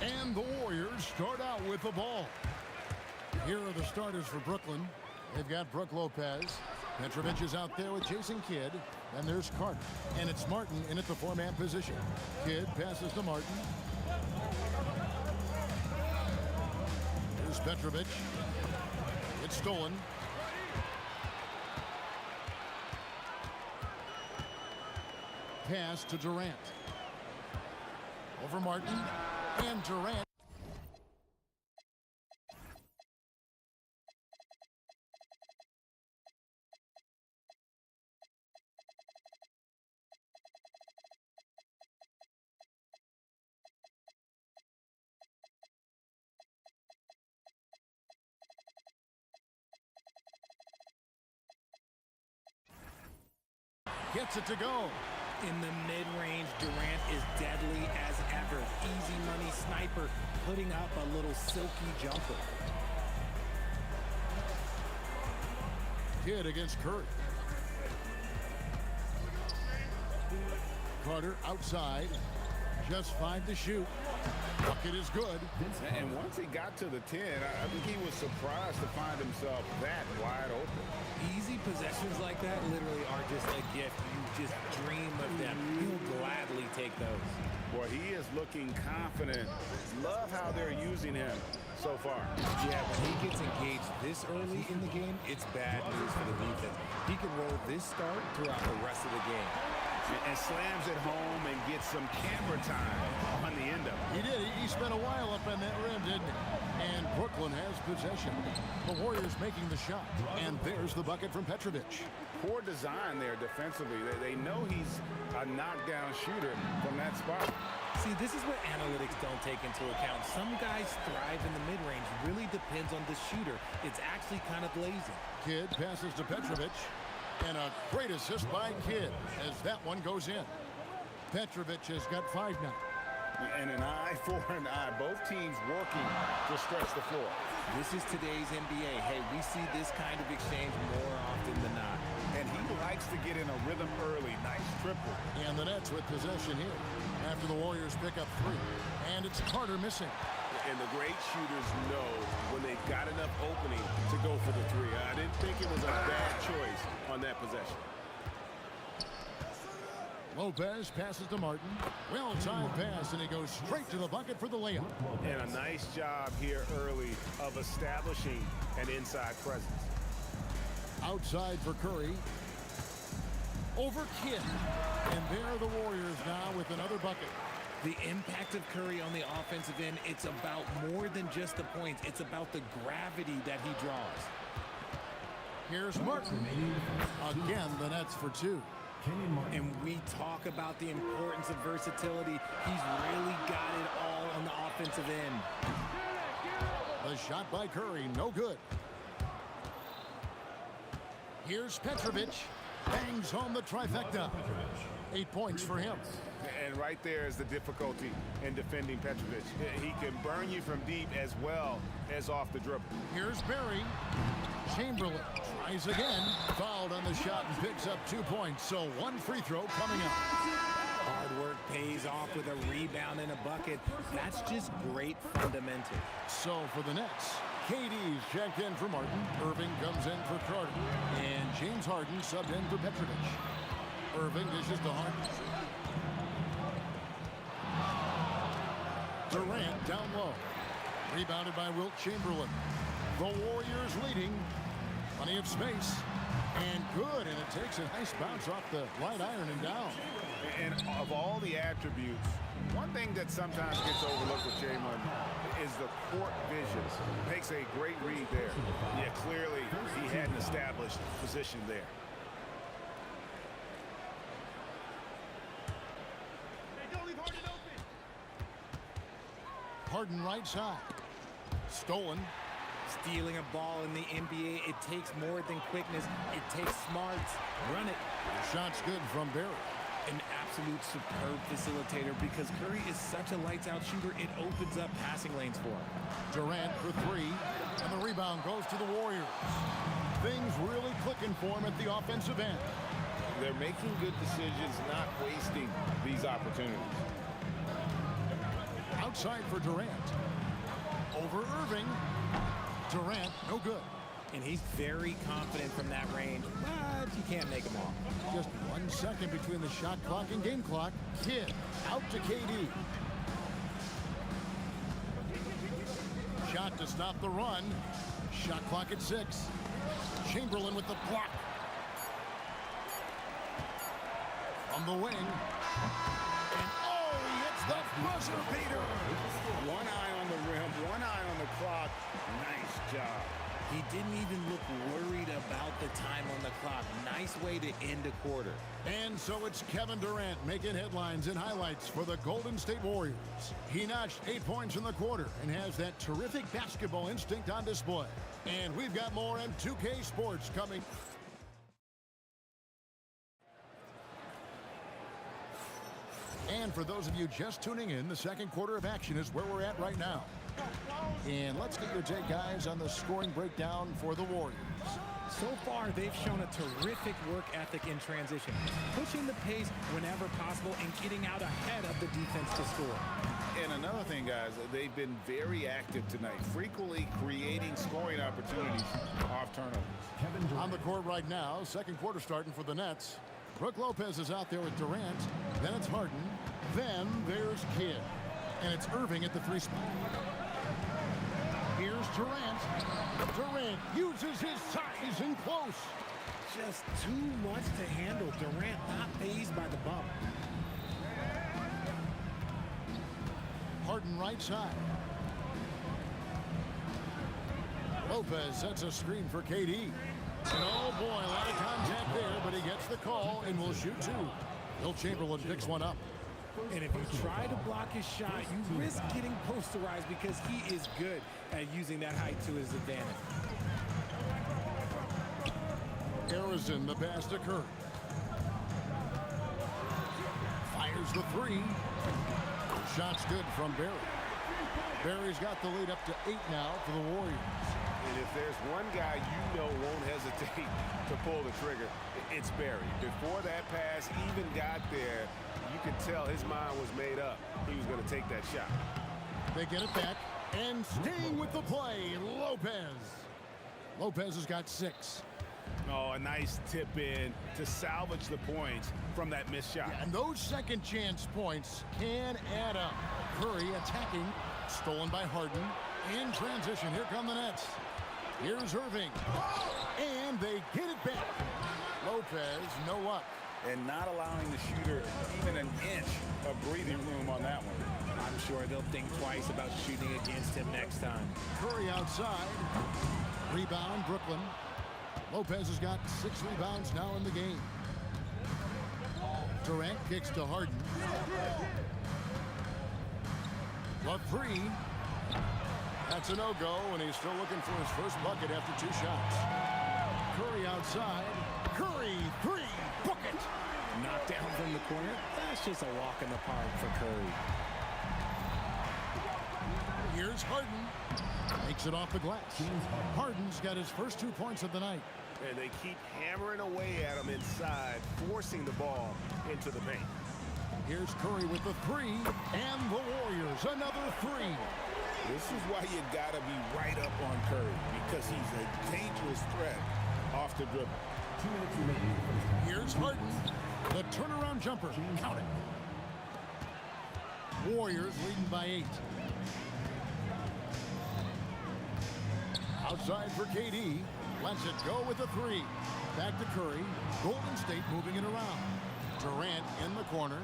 And the Warriors start out with the ball. Here are the starters for Brooklyn. They've got Brook Lopez. Petrovic is out there with Jason Kidd. And there's Carter. And it's Martin in at the four-man position. Kidd passes to Martin. Here's Petrovic. It's stolen. Pass to Durant. Over Martin. And Durant. Gets it to go. In the mid-range, Durant is deadly as ever. Easy money sniper, putting up a little silky jumper. Kidd against Curry. Carter outside. Just 5 to shoot. Bucket is good. And once he got to the 10, I think he was surprised to find himself that wide open. Easy possessions like that literally are just a gift. You just dream of them. You'll gladly take those. Boy, he is looking confident. Love how they're using him so far. Yeah, when he gets engaged this early in the game, it's bad news for the defense. He can roll this start throughout the rest of the game. And slams it home and gets some camera time on the end of it. He did. He spent a while up on that rim, didn't he? And Brooklyn has possession. The Warriors making the shot. And there's the bucket from Petrovic. Poor design there defensively. They know he's a knockdown shooter from that spot. See, this is what analytics don't take into account. Some guys thrive in the mid-range. Really depends on the shooter. It's actually kind of lazy. Kidd passes to Petrovic. And a great assist by Kidd as that one goes in. Petrovic has got 5 now. And an eye for an eye. Both teams working to stretch the floor. This is today's NBA. Hey, we see this kind of exchange more often than not. And he likes to get in a rhythm early. Nice triple. And the Nets with possession here after the Warriors pick up 3. And it's Carter missing. And the great shooters know when they've got enough opening to go for the 3. I didn't think it was a bad choice on that possession. Lopez passes to Martin. Well-timed pass, and he goes straight to the bucket for the layup. And a nice job here early of establishing an inside presence. Outside for Curry. Over Kidd. And there are the Warriors now with another bucket. The impact of Curry on the offensive end, it's about more than just the points. It's about the gravity that he draws. Here's Martin. Again, the Nets for 2. And we talk about the importance of versatility. He's really got it all on the offensive end. The shot by Curry, no good. Here's Petrovic. Bangs home the trifecta. 8 points for him. And right there is the difficulty in defending Petrovic. He can burn you from deep as well as off the dribble. Here's Barry. Chamberlain tries again. Fouled on the shot and picks up 2 points. So 1 free throw coming up. Hard work pays off with a rebound and a bucket. That's just great fundamentals. So for the Nets, KD's checked in for Martin. Irving comes in for Carter. And James Harden subbed in for Petrovic. Irving dishes to Harden. Durant down low. Rebounded by Wilt Chamberlain. The Warriors leading. Plenty of space. And good. And it takes a nice bounce off the light iron and down. And of all the attributes, one thing that sometimes gets overlooked with Chamberlain is the court vision. Makes a great read there. Yeah, clearly he had an established position there. Harden right side. Stolen. Stealing a ball in the NBA, it takes more than quickness. It takes smarts. Run it. Shot's good from Barry. An absolute superb facilitator because Curry is such a lights-out shooter, it opens up passing lanes for him. Durant for 3, and the rebound goes to the Warriors. Things really clicking for him at the offensive end. They're making good decisions, not wasting these opportunities. Outside for Durant. Over Irving. Durant, no good. And he's very confident from that range, but you can't make him all. Just 1 second between the shot clock and game clock. Kidd out to KD. Shot to stop the run. Shot clock at 6. Chamberlain with the block. On the wing. And oh, he hits the buzzer beater. One eye on the rim, one eye on the clock. Nice job. He didn't even look worried about the time on the clock. Nice way to end a quarter. And so it's Kevin Durant making headlines and highlights for the Golden State Warriors. He notched 8 points in the quarter and has that terrific basketball instinct on display. And we've got more in 2K Sports coming. And for those of you just tuning in, the second quarter of action is where we're at right now. And let's get your take, guys, on the scoring breakdown for the Warriors. So far, they've shown a terrific work ethic in transition, pushing the pace whenever possible and getting out ahead of the defense to score. And another thing, guys, they've been very active tonight, frequently creating scoring opportunities off turnovers. On the court right now, second quarter starting for the Nets. Brook Lopez is out there with Durant. Then it's Harden. Then there's Kidd. And it's Irving at the 3 spot. Here's Durant. Durant uses his size and close. Just too much to handle. Durant not fazed by the bump. Harden right side. Lopez sets a screen for KD. And oh boy, a lot of contact there, but he gets the call and will shoot 2. Wilt Chamberlain picks one up. And if you try to block his shot, you risk getting posterized because he is good at using that height to his advantage. Harrison, the pass to Curry. Fires the 3. Shot's good from Barry. Barry's got the lead up to 8 now for the Warriors. And if there's one guy you know won't hesitate to pull the trigger, it's Barry. Before that pass even got there, you could tell his mind was made up. He was going to take that shot. They get it back, and staying with the play, Lopez. Lopez has got 6. Oh, a nice tip in to salvage the points from that missed shot. Yeah, and those second chance points can add up. Curry attacking, stolen by Harden. In transition, here come the Nets. Here's Irving, and they get it back. Lopez, no luck. And not allowing the shooter even an inch of breathing room on that one. I'm sure they'll think twice about shooting against him next time. Curry outside. Rebound, Brooklyn. Lopez has got 6 rebounds now in the game. Durant kicks to Harden. The 3. That's a no-go, and he's still looking for his first bucket after 2 shots. Curry outside. Curry, three, book it. Knocked down from the corner. That's just a walk in the park for Curry. Here's Harden. Makes it off the glass. Harden's got his first 2 points of the night. And they keep hammering away at him inside, forcing the ball into the paint. Here's Curry with the three, and the Warriors another three. This is why you gotta be right up on Curry, because he's a dangerous threat off the dribble. 2 minutes remaining. Here's Harden. The turnaround jumper. Count it. Warriors leading by 8. Outside for KD. Lets it go with a three. Back to Curry. Golden State moving it around. Durant in the corner.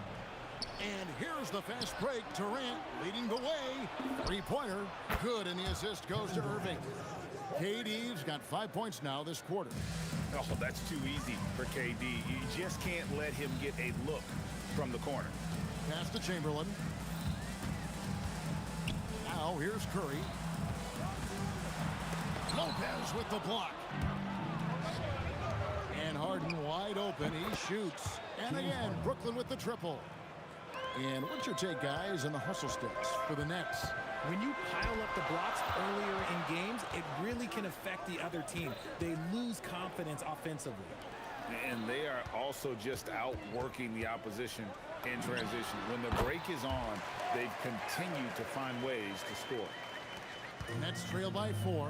And here's the fast break. Durant leading the way. Three-pointer. Good, and the assist goes to Irving. KD's got 5 points now this quarter. Oh, that's too easy for KD. You just can't let him get a look from the corner. Pass to Chamberlain. Now here's Curry. Lopez with the block. And Harden wide open. He shoots. And again, Brooklyn with the triple. And what's your take, guys, on the hustle sticks for the Nets? When you pile up the blocks earlier in games, it really can affect the other team. They lose confidence offensively. And they are also just outworking the opposition in transition. When the break is on, they've continued to find ways to score. Nets trail by 4.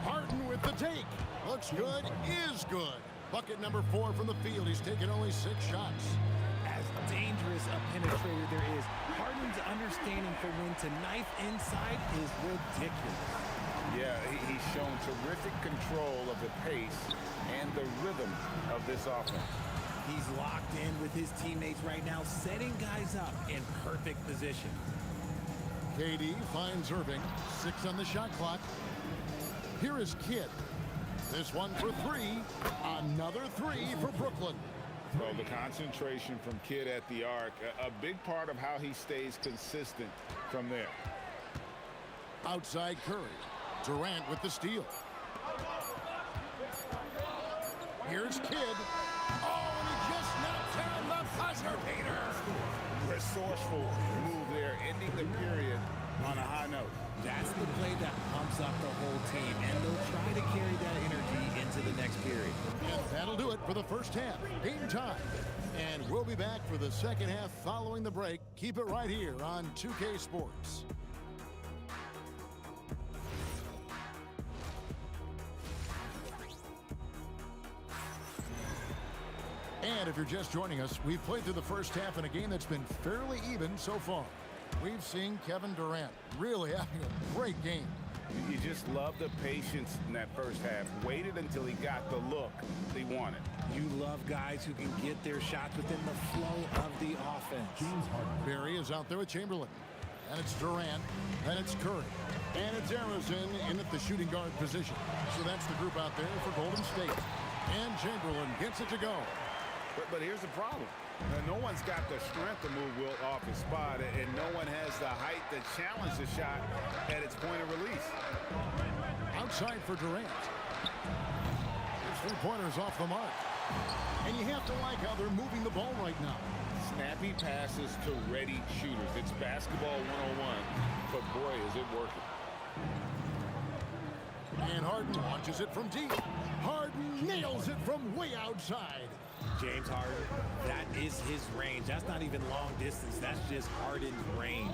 Harden with the take. Looks good, is good. Bucket number 4 from the field. He's taken only 6 shots. As dangerous a penetrator there is, Harden's understanding for when to knife inside is ridiculous. Yeah, he's shown terrific control of the pace and the rhythm of this offense. He's locked in with his teammates right now, setting guys up in perfect position. KD finds Irving. 6 on the shot clock. Here is Kidd. This one for 3. Another 3 for Brooklyn. Well, the concentration from Kidd at the arc, a big part of how he stays consistent from there. Outside Curry. Durant with the steal. Here's Kidd. Oh, and he just knocked down the buzzer beater. Resourceful move there, ending the period on a high note. That's the play that pumps up the whole team, and they'll try to carry that energy into the next period. And that'll do it for the first half. Game time. And we'll be back for the second half following the break. Keep it right here on 2K Sports. And if you're just joining us, we've played through the first half in a game that's been fairly even so far. We've seen Kevin Durant really having a great game. You just love the patience in that first half. Waited until he got the look he wanted. You love guys who can get their shots within the flow of the offense. Barry is out there with Chamberlain. And it's Durant. And it's Curry. And it's Arizon in at the shooting guard position. So that's the group out there for Golden State. And Chamberlain gets it to go. But here's the problem. No one's got the strength to move Wilt off his spot, and no one has the height to challenge the shot at its point of release. Outside for Durant. His three-pointer's off the mark. And you have to like how they're moving the ball right now. Snappy passes to ready shooters. It's basketball 101, but boy, is it working. And Harden launches it from deep. Harden nails it from way outside. James Harden, that is his range. That's not even long distance. That's just Harden's range.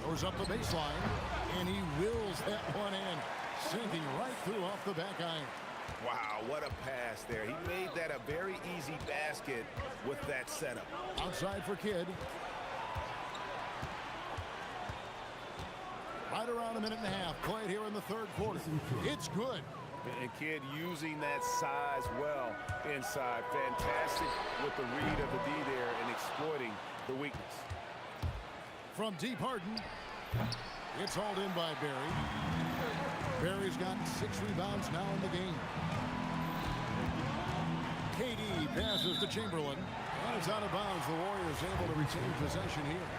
Goes up the baseline, and he wills that one in, sinking right through off the back iron. Wow, what a pass there. He made that a very easy basket with that setup. Outside for Kidd. Right around a minute and a half played here in the third quarter. It's good. And Kidd using that size well inside. Fantastic with the read of the D there and exploiting the weakness. From deep, Harden. It's hauled in by Barry. Barry's got 6 rebounds now in the game. KD passes to Chamberlain. And it's out of bounds. The Warriors able to retain possession here.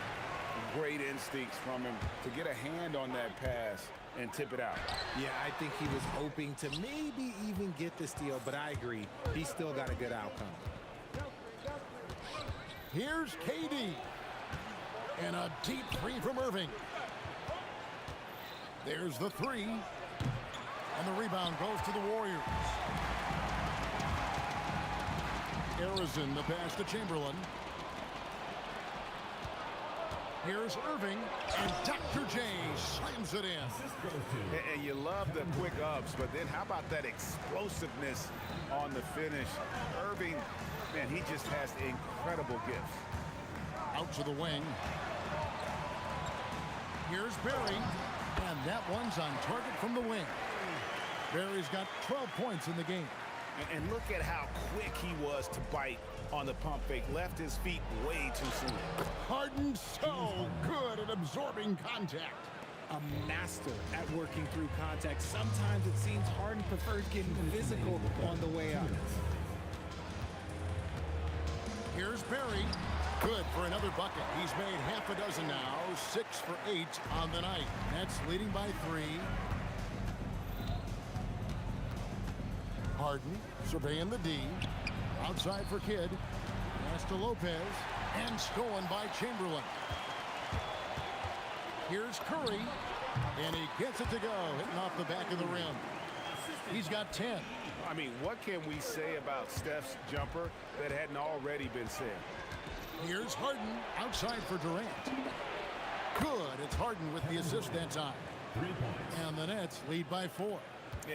great instincts from him to get a hand on that pass and tip it out. Yeah, I think he was hoping to maybe even get the steal, but I agree. He still got a good outcome. Here's KD. And a deep three from Irving. There's the three. And the rebound goes to the Warriors. Harrison, the pass to Chamberlain. Here's Irving, and Dr. J slams it in. And you love the quick ups, but then how about that explosiveness on the finish? Irving, man, he just has incredible gifts. Out to the wing. Here's Barry, and that one's on target from the wing. Barry's got 12 points in the game. And look at how quick he was to bite on the pump fake. Left his feet way too soon. Harden so good at absorbing contact. A master at working through contact. Sometimes it seems Harden prefers getting physical on the way up. Here's Barry. Good for another bucket. He's made half a dozen now. 6 for 8 on the night. Nets leading by 3. Harden surveying the D. Outside for Kidd. Pass to Lopez. And stolen by Chamberlain. Here's Curry. And he gets it to go. Hitting off the back of the rim. He's got 10. I mean, what can we say about Steph's jumper that hadn't already been said? Here's Harden outside for Durant. Good. It's Harden with the assist that time. And the Nets lead by 4.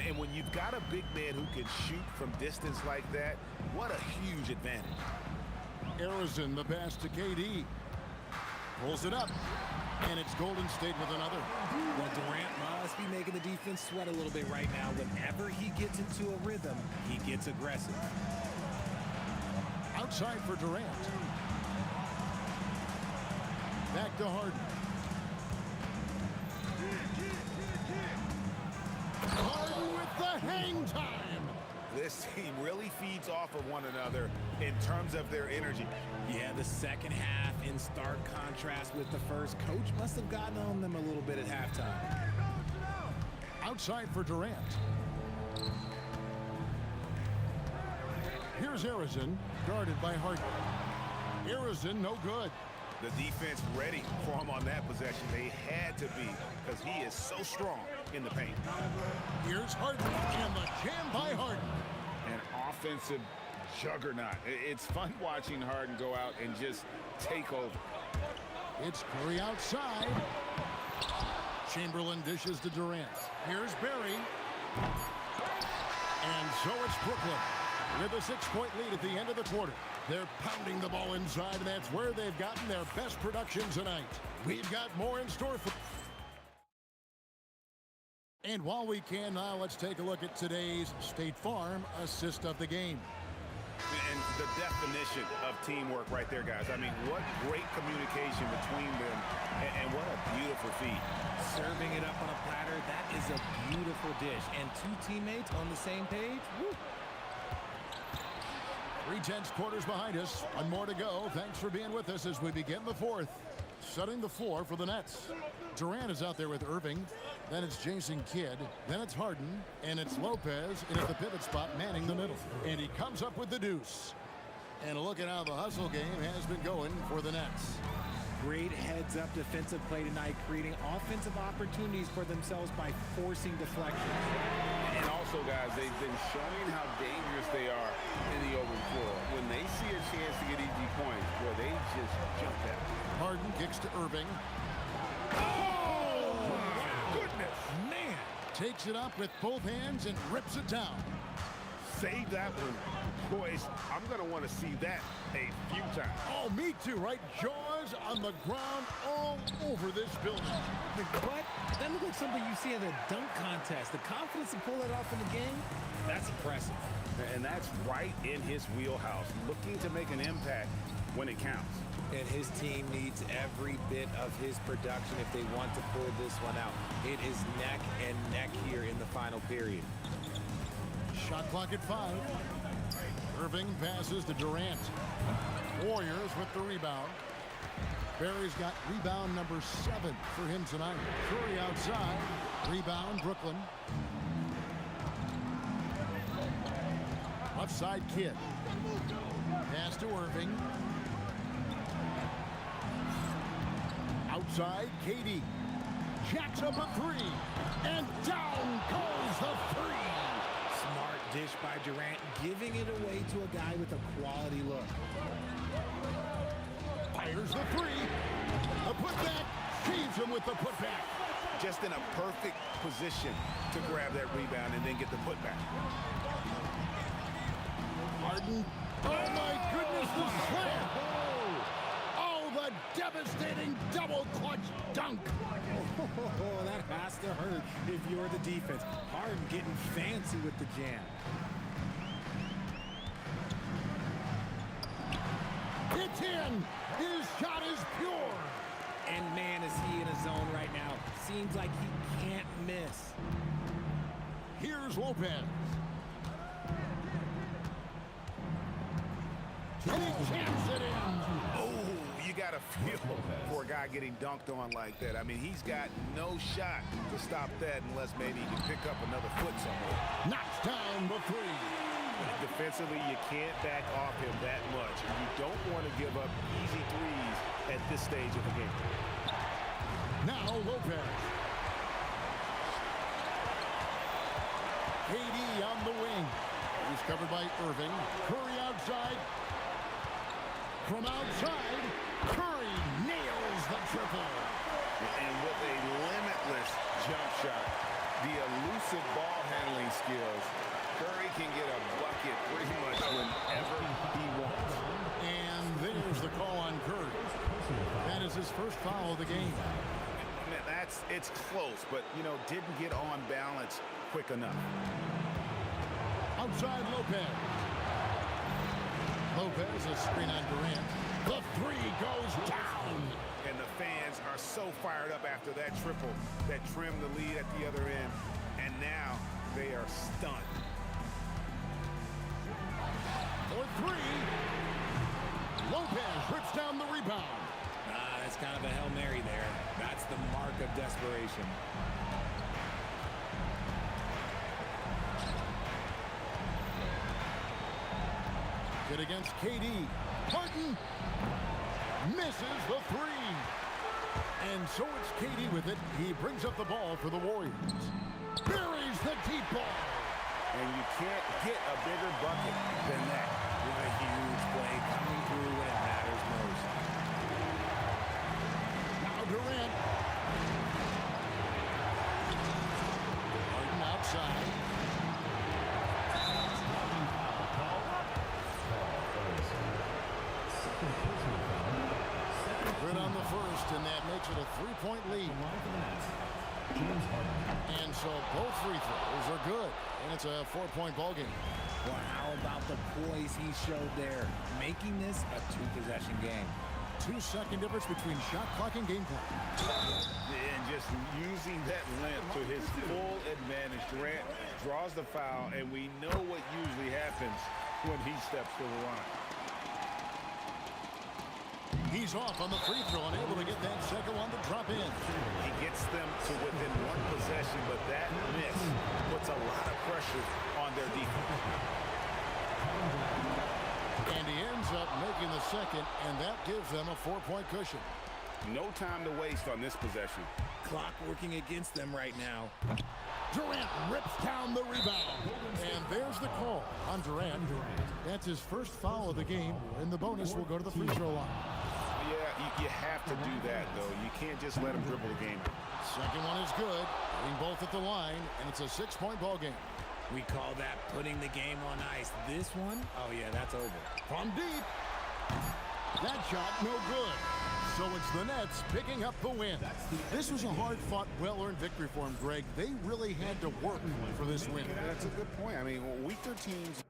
And when you've got a big man who can shoot from distance like that, what a huge advantage. Harrison, the pass to KD. Pulls it up. And it's Golden State with another. Well, Durant must be making the defense sweat a little bit right now. Whenever he gets into a rhythm, he gets aggressive. Outside for Durant. Back to Harden. Harden with the hang time. This team really feeds off of one another in terms of their energy. Yeah, the second half in stark contrast with the first. Coach must have gotten on them a little bit at halftime. Outside for Durant. Here's Harrison, guarded by Harden. Harrison, no good. The defense ready for him on that possession. They had to be, because he is so strong in the paint. Here's Harden, and the jam by Harden. An offensive juggernaut. It's fun watching Harden go out and just take over. It's Curry outside. Chamberlain dishes to Durant. Here's Barry. And so it's Brooklyn with a 6-point lead at the end of the quarter. They're pounding the ball inside, and that's where they've gotten their best production tonight. We've got more in store for... And while we can now, let's take a look at today's State Farm assist of the game. And the definition of teamwork right there, guys. I mean, what great communication between them, and what a beautiful feat. Serving it up on a platter, that is a beautiful dish. And 2 teammates on the same page, woo. 3/10 quarters behind us. One more to go. Thanks for being with us as we begin the fourth. Setting the floor for the Nets. Durant is out there with Irving. Then it's Jason Kidd. Then it's Harden. And it's Lopez in at the pivot spot, manning the middle. And he comes up with the deuce. And look at how the hustle game has been going for the Nets. Great heads-up defensive play tonight, creating offensive opportunities for themselves by forcing deflections. And also, guys, they've been showing how dangerous they are in the open floor. When they see a chance to get easy points, boy, they just jump at it. Harden kicks to Irving. Oh, my goodness. Man. Takes it up with both hands and rips it down. Save that one. Boys, I'm going to want to see that a few times. Oh, me too, right? Jaws on the ground all over this building. But that looks like something you see in a dunk contest. The confidence to pull that off in the game, that's impressive. And that's right in his wheelhouse, looking to make an impact when it counts. And his team needs every bit of his production if they want to pull this one out. It is neck and neck here in the final period. Shot clock at 5. Irving passes to Durant. Warriors with the rebound. Barry's got rebound number 7 for him tonight. Curry outside. Rebound, Brooklyn. Left side, Kidd. Pass to Irving. Outside, KD. Jacks up a 3. And down goes the 3. Smart dish by Durant, giving it away to a guy with a quality look. Fires the 3. A putback. Saves him with the putback. Just in a perfect position to grab that rebound and then get the putback. Harden. Oh, my goodness, the slam. Oh, the devastating double clutch dunk. Oh, that has to hurt if you're the defense. Harden getting fancy with the jam. It's in. His shot is pure. And man, is he in a zone right now. Seems like he can't miss. Here's Lopez. And he jams it in. Oh, you got to feel for a guy getting dunked on like that. I mean, he's got no shot to stop that unless maybe he can pick up another foot somewhere. Knocks down the 3. Defensively, you can't back off him that much. And you don't want to give up easy threes at this stage of the game. Now Lopez. KD on the wing. He's covered by Irving. Curry outside. From outside, Curry nails the triple. And with a limitless jump shot, the elusive ball handling skills, Curry can get a bucket pretty much whenever he wants. And there's the call on Curry. That is his first foul of the game. Man, it's close, but, you know, didn't get on balance quick enough. Outside Lopez. Lopez, a screen on Durant. The 3 goes down. And the fans are so fired up after that triple that trimmed the lead at the other end. And now they are stunned. For 3. Lopez rips down the rebound. That's kind of a Hail Mary there. That's the mark of desperation. Good against KD. Harden misses the 3. And so it's KD with it. He brings up the ball for the Warriors. Buries the deep ball. And you can't get a bigger bucket than that. What a huge play coming through when it matters most. Now Durant. Harden outside. Good on the first, and that makes it a 3-point lead. And so both free throws are good, and it's a 4-point ball game. Well, how about the poise he showed there, making this a 2-possession game. 2-second difference between shot clock and game clock. And just using that length to his full advantage. Durant draws the foul, and we know what usually happens when he steps to the line. He's off on the free throw and able to get that second one to drop in. He gets them to within 1 possession, but that miss puts a lot of pressure on their defense. And he ends up making the second, and that gives them a 4-point cushion. No time to waste on this possession. Clock working against them right now. Durant rips down the rebound. And there's the call on Durant. That's his first foul of the game, and the bonus will go to the free throw line. Yeah, you have to do that, though. You can't just let him dribble the game. Second one is good. Hitting both at the line, and it's a 6-point ball game. We call that putting the game on ice. This one, oh yeah, that's over. From deep. That shot, no good. So it's the Nets picking up the win. This was a hard-fought, well-earned victory for them, Greg. They really had to work for this win. That's a good point. I mean, weaker teams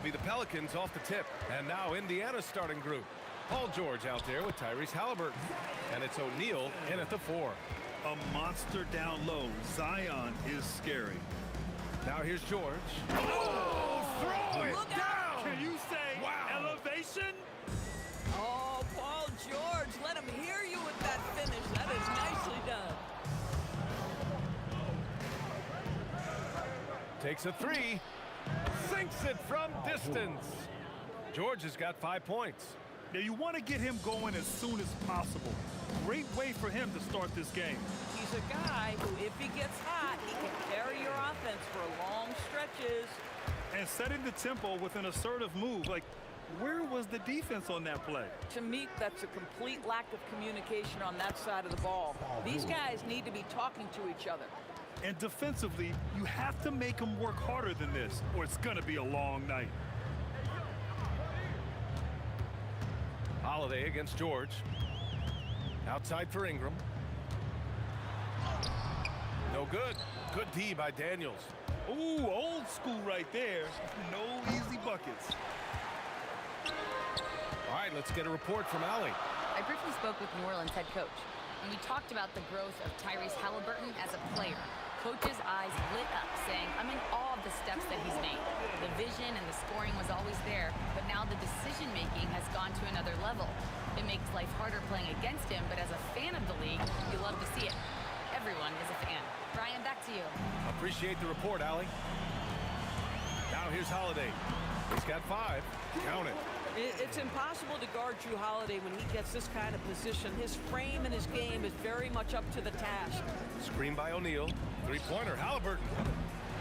be the Pelicans off the tip. And now Indiana's starting group. Paul George out there with Tyrese Halliburton. And it's O'Neal in at the 4. A monster down low. Zion is scary. Now here's George. Oh, throw it Look down! out. Can you say elevation? Oh, Paul George, let him hear you with that finish. That is nicely done. Takes a 3. Sinks it from distance. George has got 5 points. Now you want to get him going as soon as possible. Great way for him to start this game. He's a guy who, if he gets hot, he can carry your offense for long stretches. And setting the tempo with an assertive move. Like, where was the defense on that play? To me, that's a complete lack of communication on that side of the ball. These guys need to be talking to each other. And defensively, you have to make them work harder than this, or it's going to be a long night. Holiday against George. Outside for Ingram. No good. Good D by Daniels. Ooh, old school right there. No easy buckets. All right, let's get a report from Allie. I briefly spoke with New Orleans head coach, and we talked about the growth of Tyrese Halliburton as a player. Coach's eyes lit up, saying, I'm in awe of the steps that he's made. The vision and the scoring was always there, but now the decision-making has gone to another level. It makes life harder playing against him, but as a fan of the league, you love to see it. Everyone is a fan. Brian, back to you. Appreciate the report, Allie. Now here's Holiday. He's got 5. Count it. It's impossible to guard Drew Holiday when he gets this kind of position. His frame and his game is very much up to the task. Screen by O'Neal. 3-pointer, Halliburton.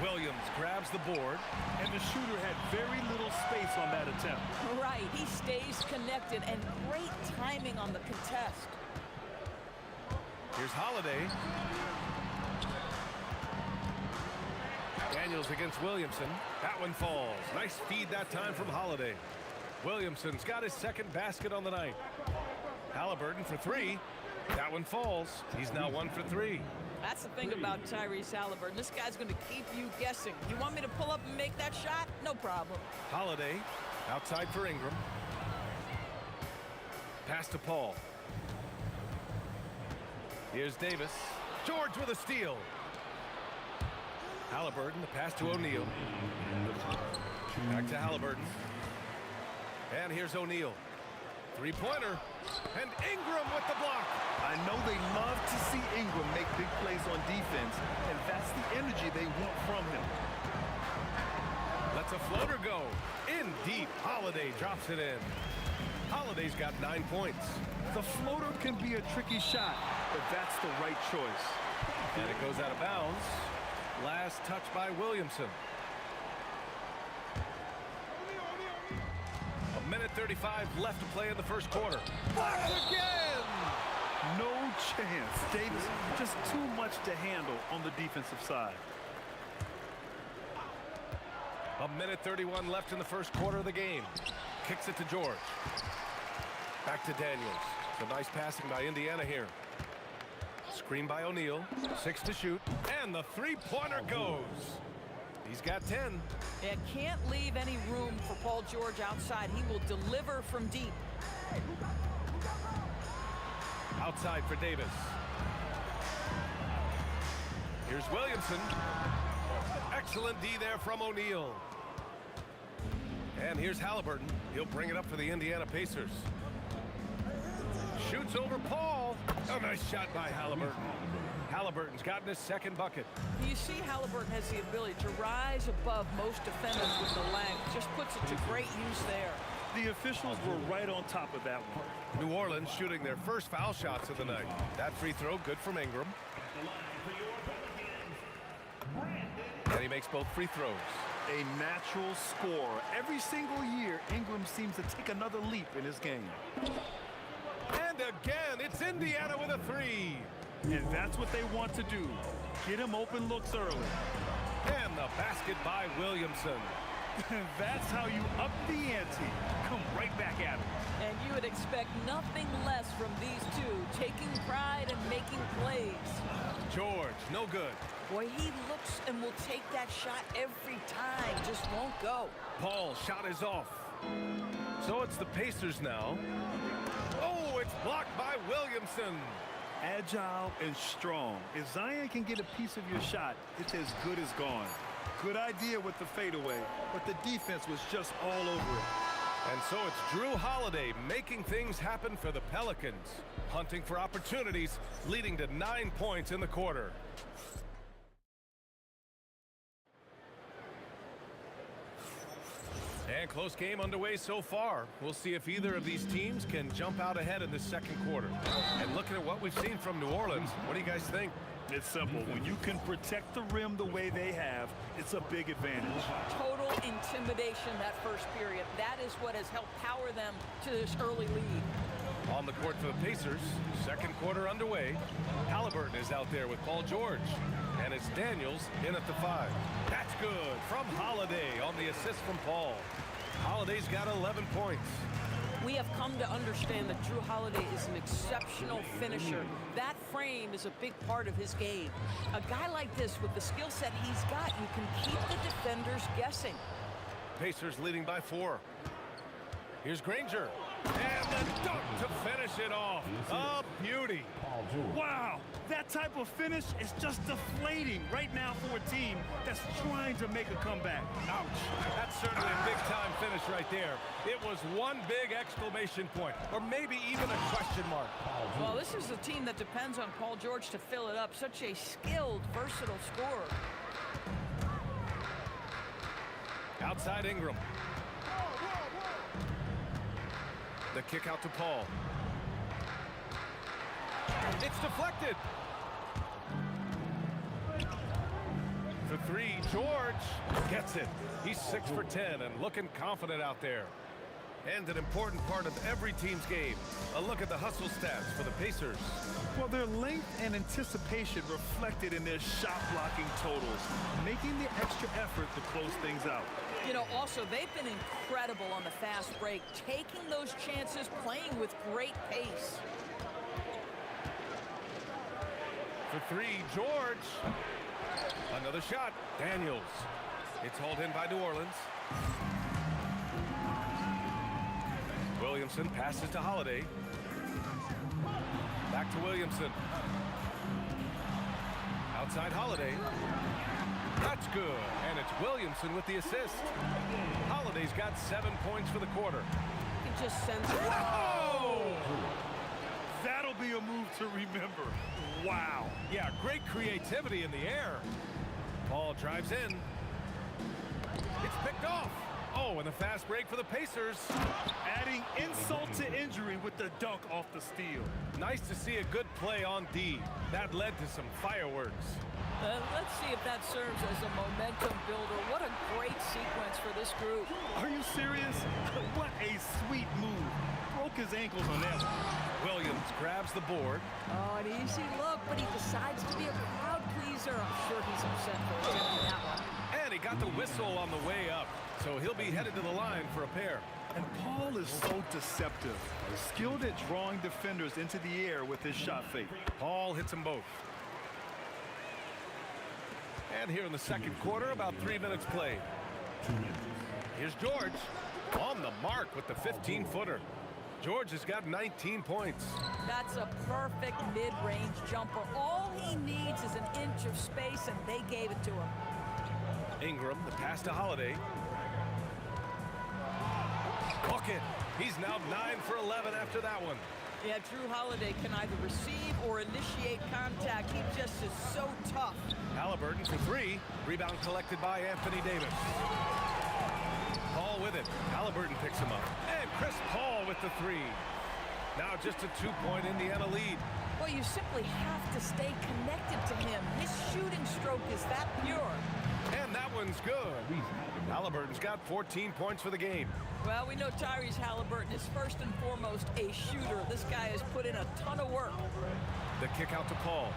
Williams grabs the board. And the shooter had very little space on that attempt. Right, he stays connected, and great timing on the contest. Here's Holiday. Daniels against Williamson. That one falls. Nice feed that time from Holiday. Williamson's got his second basket on the night. Halliburton for 3. That one falls. He's now 1 for 3. That's the thing about Tyrese Halliburton. This guy's going to keep you guessing. You want me to pull up and make that shot? No problem. Holiday outside for Ingram. Pass to Paul. Here's Davis. George with a steal. Halliburton, the pass to O'Neal. Back to Halliburton. And here's O'Neal. 3-pointer. And Ingram with the block. I know they love to see Ingram make big plays on defense, and that's the energy they want from him. Lets a floater go. In deep. Holiday drops it in. Holiday's got 9 points. The floater can be a tricky shot, but that's the right choice. And it goes out of bounds. Last touch by Williamson. 1:35 left to play in the first quarter. Blocked again! No chance. Davis, just too much to handle on the defensive side. 1:31 left in the first quarter of the game. Kicks it to George. Back to Daniels. Some nice passing by Indiana here. Screen by O'Neal. 6 to shoot. And the 3-pointer goes. He's got 10. Yeah, can't leave any room for Paul George outside. He will deliver from deep. Outside for Davis. Here's Williamson. Excellent D there from O'Neal. And here's Halliburton. He'll bring it up for the Indiana Pacers. Shoots over Paul. A nice shot by Halliburton. Halliburton's gotten his second bucket. You see Halliburton has the ability to rise above most defenders with the length. Just puts it to great use there. The officials were right on top of that one. New Orleans shooting their first foul shots of the night. That free throw good from Ingram. And he makes both free throws. A natural scorer. Every single year, Ingram seems to take another leap in his game. And again, it's Indiana with a 3. And that's what they want to do. Get him open looks early. And the basket by Williamson. That's how you up the ante. Come right back at him. And you would expect nothing less from these two, taking pride and making plays. George, no good. Boy, he looks and will take that shot every time. Just won't go. Paul's shot is off. So it's the Pacers now. Oh, it's blocked by Williamson. Agile and strong. If Zion can get a piece of your shot, it's as good as gone. Good idea with the fadeaway, but the defense was just all over it. And so it's Drew Holiday making things happen for the Pelicans. Hunting for opportunities, leading to 9 points in the quarter. And close game underway so far. We'll see if either of these teams can jump out ahead in the second quarter. And looking at what we've seen from New Orleans, what do you guys think? It's simple. When you can protect the rim the way they have, it's a big advantage. Total intimidation that first period. That is what has helped power them to this early lead. On the court for the Pacers, second quarter underway. Halliburton is out there with Paul George. And it's Daniels in at the 5. That's good from Holiday on the assist from Paul. Holiday's got 11 points. We have come to understand that Drew Holiday is an exceptional finisher. That frame is a big part of his game. A guy like this, with the skill set he's got, you can keep the defenders guessing. Pacers leading by 4. Here's Granger. And the dunk to finish it off. A beauty. Wow, that type of finish is just deflating right now for a team that's trying to make a comeback. Ouch. That's certainly a big-time finish right there. It was one big exclamation point, or maybe even a question mark. Well, this is a team that depends on Paul George to fill it up. Such a skilled, versatile scorer. Outside Ingram. The kick out to Paul. It's deflected. For 3, George gets it. He's 6 for 10 and looking confident out there. And an important part of every team's game. A look at the hustle stats for the Pacers. Well, their length and anticipation reflected in their shot blocking totals, making the extra effort to close things out. You know, also, they've been incredible on the fast break, taking those chances, playing with great pace. For 3, George. Another shot. Daniels. It's hauled in by New Orleans. Williamson passes to Holiday. Back to Williamson. Outside Holiday. That's good. And it's Williamson with the assist. Holiday's got 7 points for the quarter. You can just sense it. Oh! That'll be a move to remember. Wow. Yeah, great creativity in the air. Paul drives in. It's picked off. Oh, and a fast break for the Pacers. Adding insult to injury with the dunk off the steal. Nice to see a good play on D. That led to some fireworks. Let's see if that serves as a momentum builder. What a great sequence for this group. Are you serious? What a sweet move. Broke his ankles on that one. Williams grabs the board. Oh, an easy look, but he decides to be a crowd pleaser. I'm sure he's upset for attempting that one. And he got the whistle on the way up. So he'll be headed to the line for a pair. And Paul is so deceptive. Skilled at drawing defenders into the air with his shot fake. Paul hits them both. And here in the second quarter, about 3 minutes played. Here's George on the mark with the 15-footer. George has got 19 points. That's a perfect mid-range jumper. All he needs is an inch of space, and they gave it to him. Ingram, the pass to Holiday. Bucket. He's now 9 for 11 after that one. Yeah, Drew Holiday can either receive or initiate contact. He just is so tough. Halliburton for 3. Rebound collected by Anthony Davis. Paul with it. Halliburton picks him up. And Chris Paul with the 3. Now just a 2-point Indiana lead. Well, you simply have to stay connected to him. His shooting stroke is that pure. And that one's good. Halliburton's got 14 points for the game. Well, we know Tyrese Halliburton is first and foremost a shooter. This guy has put in a ton of work. The kick out to Paul.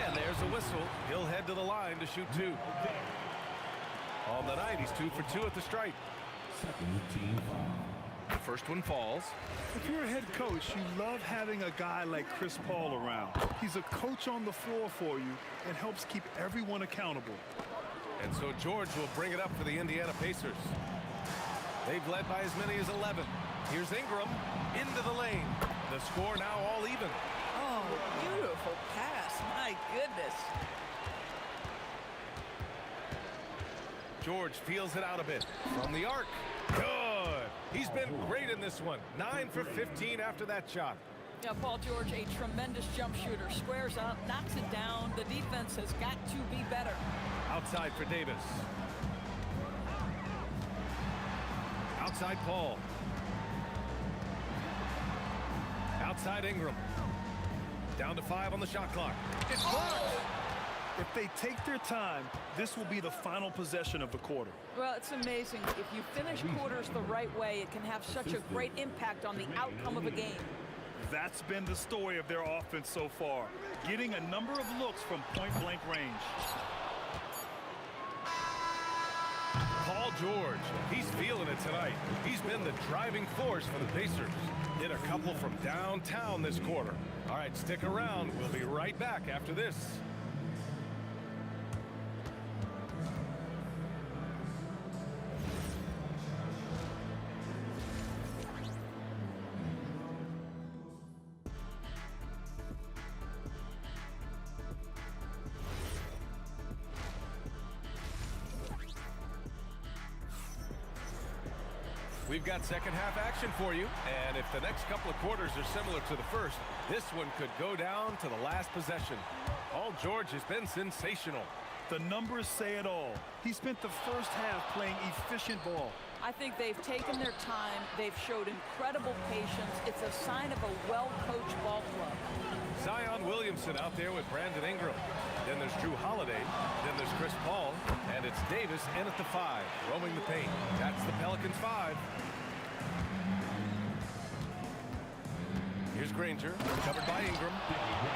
And there's a whistle. He'll head to the line to shoot 2. On the night, he's 2 for 2 at the stripe. First one falls. If you're a head coach, you love having a guy like Chris Paul around. He's a coach on the floor for you and helps keep everyone accountable. And so George will bring it up for the Indiana Pacers. They've led by as many as 11. Here's Ingram into the lane. The score now all even. Oh, beautiful pass. My goodness. George feels it out a bit from the arc. Good. He's been great in this one. 9 for 15 after that shot. Yeah, Paul George, a tremendous jump shooter. Squares up, knocks it down. The defense has got to be better. Outside for Davis. Outside Paul. Outside Ingram. Down to 5 on the shot clock. It's blocked. If they take their time, this will be the final possession of the quarter. Well, it's amazing. If you finish quarters the right way, it can have such a great impact on the outcome of a game. That's been the story of their offense so far, getting a number of looks from point-blank range. Paul George, he's feeling it tonight. He's been the driving force for the Pacers. Hit a couple from downtown this quarter. All right, stick around. We'll be right back after this. We've got second half action for you, and if the next couple of quarters are similar to the first, this one could go down to the last possession. Paul George has been sensational. The numbers say it all. He spent the first half playing efficient ball. I think they've taken their time. They've showed incredible patience. It's a sign of a well-coached ball club. Zion Williamson out there with Brandon Ingram. Then there's Drew Holiday. Then there's Chris Paul. And it's Davis in at the 5, roaming the paint. That's the Pelicans 5. Here's Granger, covered by Ingram.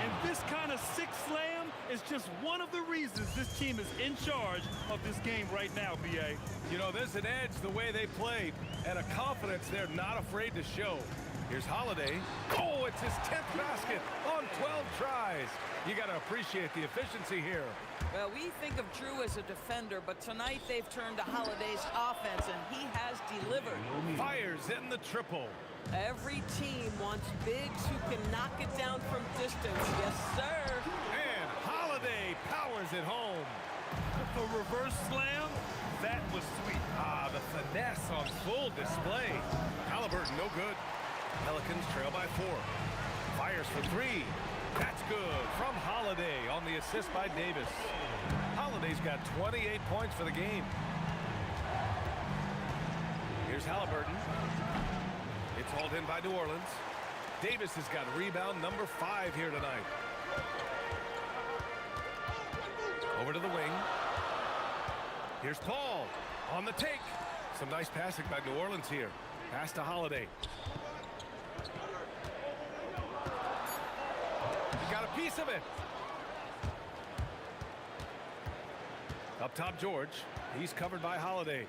And this kind of six slam is just one of the reasons this team is in charge of this game right now, B.A. You know, there's an edge the way they play, and a confidence they're not afraid to show. Here's Holiday. Oh, it's his 10th basket on 12 tries. You got to appreciate the efficiency here. Well, we think of Drew as a defender, but tonight they've turned to Holiday's offense, and he has delivered. Fires in the triple. Every team wants bigs who can knock it down from distance. Yes, sir. And Holiday powers it home. The reverse slam, that was sweet. Ah, the finesse on full display. Halliburton, no good. Pelicans trail by 4. Fires for 3. That's good from Holiday on the assist by Davis. Holiday's got 28 points for the game. Here's Halliburton. It's hauled in by New Orleans. Davis has got rebound number 5 here tonight. Over to the wing. Here's Paul on the take. Some nice passing by New Orleans here. Pass to Holiday. He got a piece of it. Up top, George. He's covered by Holiday.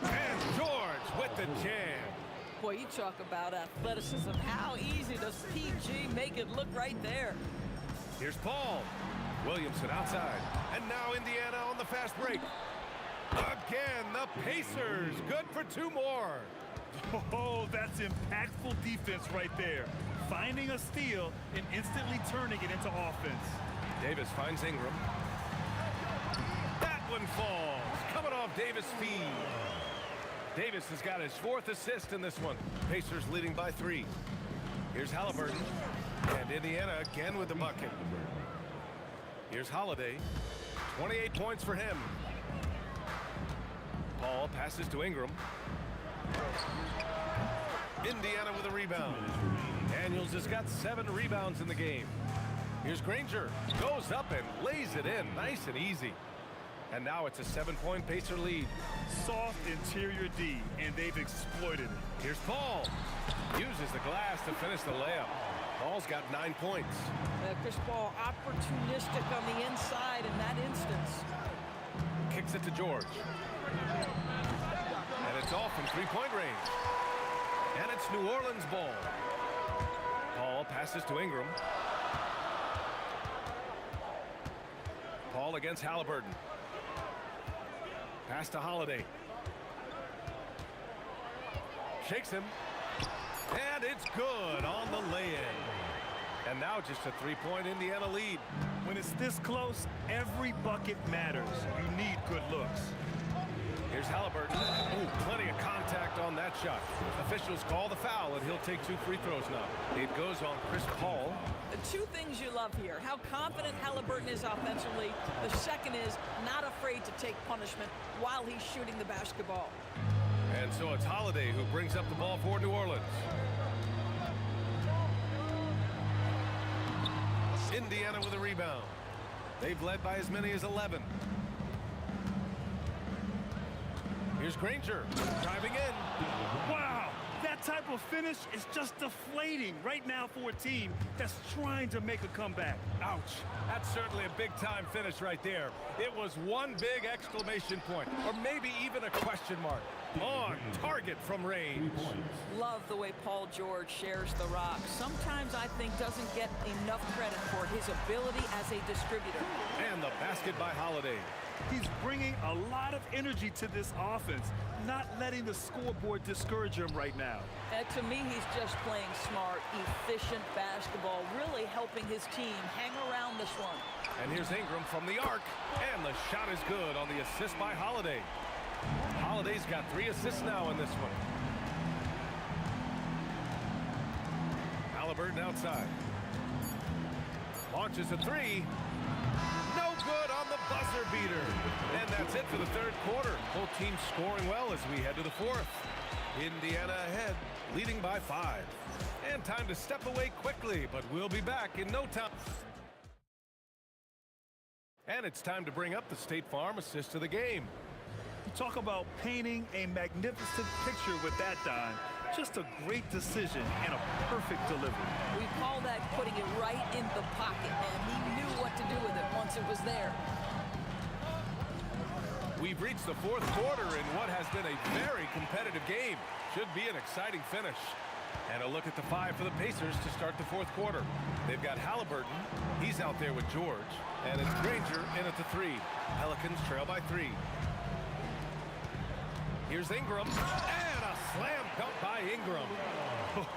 And George with the jam. Boy, you talk about athleticism. How easy does PG make it look right there? Here's Paul. Williamson outside. And now Indiana on the fast break. Again, the Pacers. Good for 2 more. Oh, that's impactful defense right there. Finding a steal and instantly turning it into offense. Davis finds Ingram. That one falls. Coming off Davis' feed. Davis has got his 4th assist in this one. Pacers leading by 3. Here's Halliburton. And Indiana again with the bucket. Here's Holiday. 28 points for him. Paul passes to Ingram. Indiana with a rebound. Daniels has got 7 rebounds in the game. Here's Granger. Goes up and lays it in. Nice and easy. And now it's a 7-point Pacer lead. Soft interior D, and they've exploited it. Here's Paul. Uses the glass to finish the layup. Paul's got 9 points. Chris Paul opportunistic on the inside in that instance. Kicks it to George. And And it's off from three-point range. And it's New Orleans ball. Paul passes to Ingram. Paul against Halliburton. Pass to Holiday. Shakes him. And it's good on the lay-in. And now just a three-point Indiana lead. When it's this close, every bucket matters. You need good looks. Here's Halliburton. Ooh, plenty of contact on that shot. Officials call the foul, and he'll take 2 free throws now. It goes on Chris Paul. The two things you love here, how confident Halliburton is offensively. The second is not afraid to take punishment while he's shooting the basketball. And so it's Holiday who brings up the ball for New Orleans. Indiana with a rebound. They've led by as many as 11. Here's Granger driving in. Wow, that type of finish is just deflating right now for a team that's trying to make a comeback. Ouch. That's certainly a big-time finish right there. It was one big exclamation point, or maybe even a question mark. On target from range. Love the way Paul George shares the rock. Sometimes I think doesn't get enough credit for his ability as a distributor. And the basket by Holiday. He's bringing a lot of energy to this offense, not letting the scoreboard discourage him right now. To me, he's just playing smart, efficient basketball, really helping his team hang around this one. And here's Ingram from the arc, and the shot is good on the assist by Holiday. Holiday's got 3 assists now in this one. Halliburton outside. Launches a 3. No good on the buzzer beater. And that's it for the third quarter. Both teams scoring well as we head to the fourth. Indiana ahead, leading by 5. And time to step away quickly, but we'll be back in no time. And it's time to bring up the State Farm assist of the game. Talk about painting a magnificent picture with that, Don. Just a great decision and a perfect delivery. We call that putting it right in the pocket, and he knew what to do with it once it was there. We've reached the fourth quarter in what has been a very competitive game. Should be an exciting finish. And a look at the 5 for the Pacers to start the fourth quarter. They've got Halliburton. He's out there with George. And it's Granger in at the 3. Pelicans trail by 3. Here's Ingram, and a slam dunk by Ingram.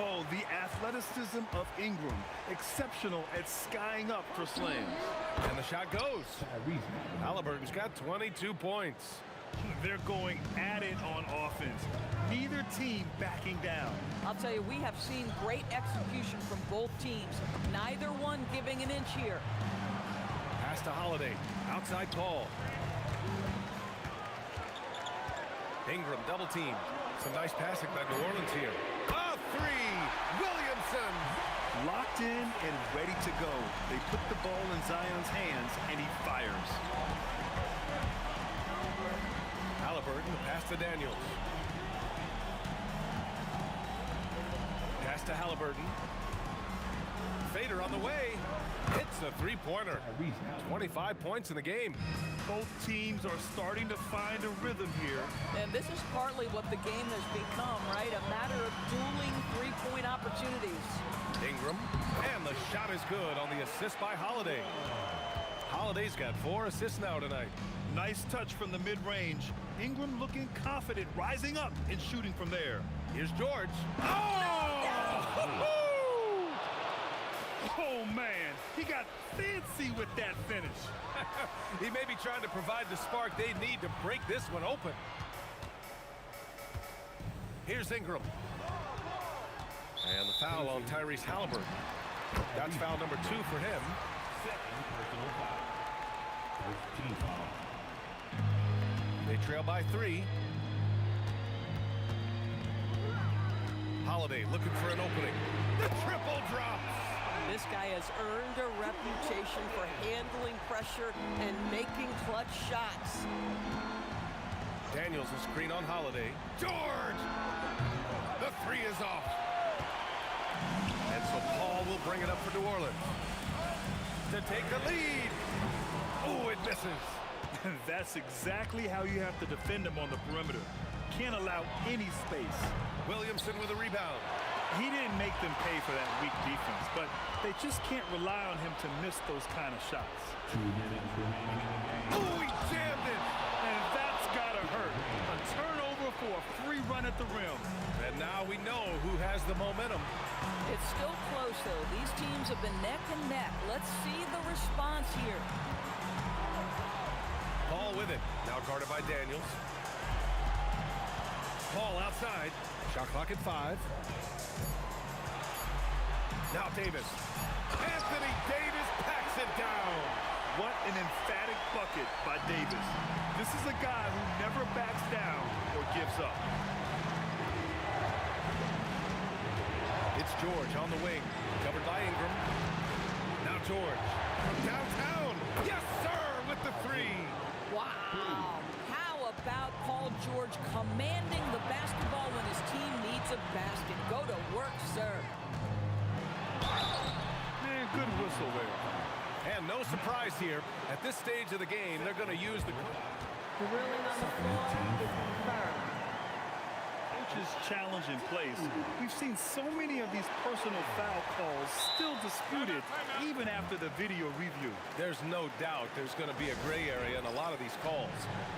Oh, the athleticism of Ingram. Exceptional at skying up for slams. And the shot goes. Halliburton's got 22 points. They're going at it on offense. Neither team backing down. I'll tell you, we have seen great execution from both teams. Neither one giving an inch here. Pass to Holiday. Outside Paul. Ingram double team. Some nice passing by New Orleans here. A 3! Williamson! Locked in and ready to go. They put the ball in Zion's hands, and he fires. Halliburton, pass to Daniels. Pass to Halliburton. Fader on the way. Hits a 3-pointer. 25 points in the game. Both teams are starting to find a rhythm here. And this is partly what the game has become, right? A matter of dueling 3-point opportunities. Ingram, and the shot is good on the assist by Holiday. Holiday's got 4 assists now tonight. Nice touch from the mid-range. Ingram looking confident, rising up and shooting from there. Here's George. Oh! Oh, man, he got fancy with that finish. He may be trying to provide the spark they need to break this one open. Here's Ingram. And the foul on Tyrese Halliburton. That's foul number 2 for him. They trail by 3. Holiday looking for an opening. The triple drops. This guy has earned a reputation for handling pressure and making clutch shots. Daniels a screen on Holiday. George! The 3 is off. And so Paul will bring it up for New Orleans to take the lead. Oh, it misses. That's exactly how you have to defend him on the perimeter. can't allow any space. Williamson with a rebound. He didn't make them pay for that weak defense, but they just can't rely on him to miss those kind of shots. Oh, he jammed it! And that's gotta hurt. A turnover for a free run at the rim. And now we know who has the momentum. It's still close, though. These teams have been neck and neck. Let's see the response here. Paul with it. Now guarded by Daniels. Paul outside. Shot clock at 5. Now Davis. Anthony Davis packs it down. What an emphatic bucket by Davis. This is a guy who never backs down or gives up. It's George on the wing. Covered by Ingram. Now George. From downtown. Yes, sir, with the 3. Wow. How about Paul George commanding the basketball when his team needs a basket? Go to work, sir. Man, good whistle there. And no surprise here. At this stage of the game, they're going to use the... Drilling on the floor is confirmed. Coach's challenge in place. We've seen so many of these personal foul calls still disputed even after the video review. There's no doubt there's going to be a gray area in a lot of these calls.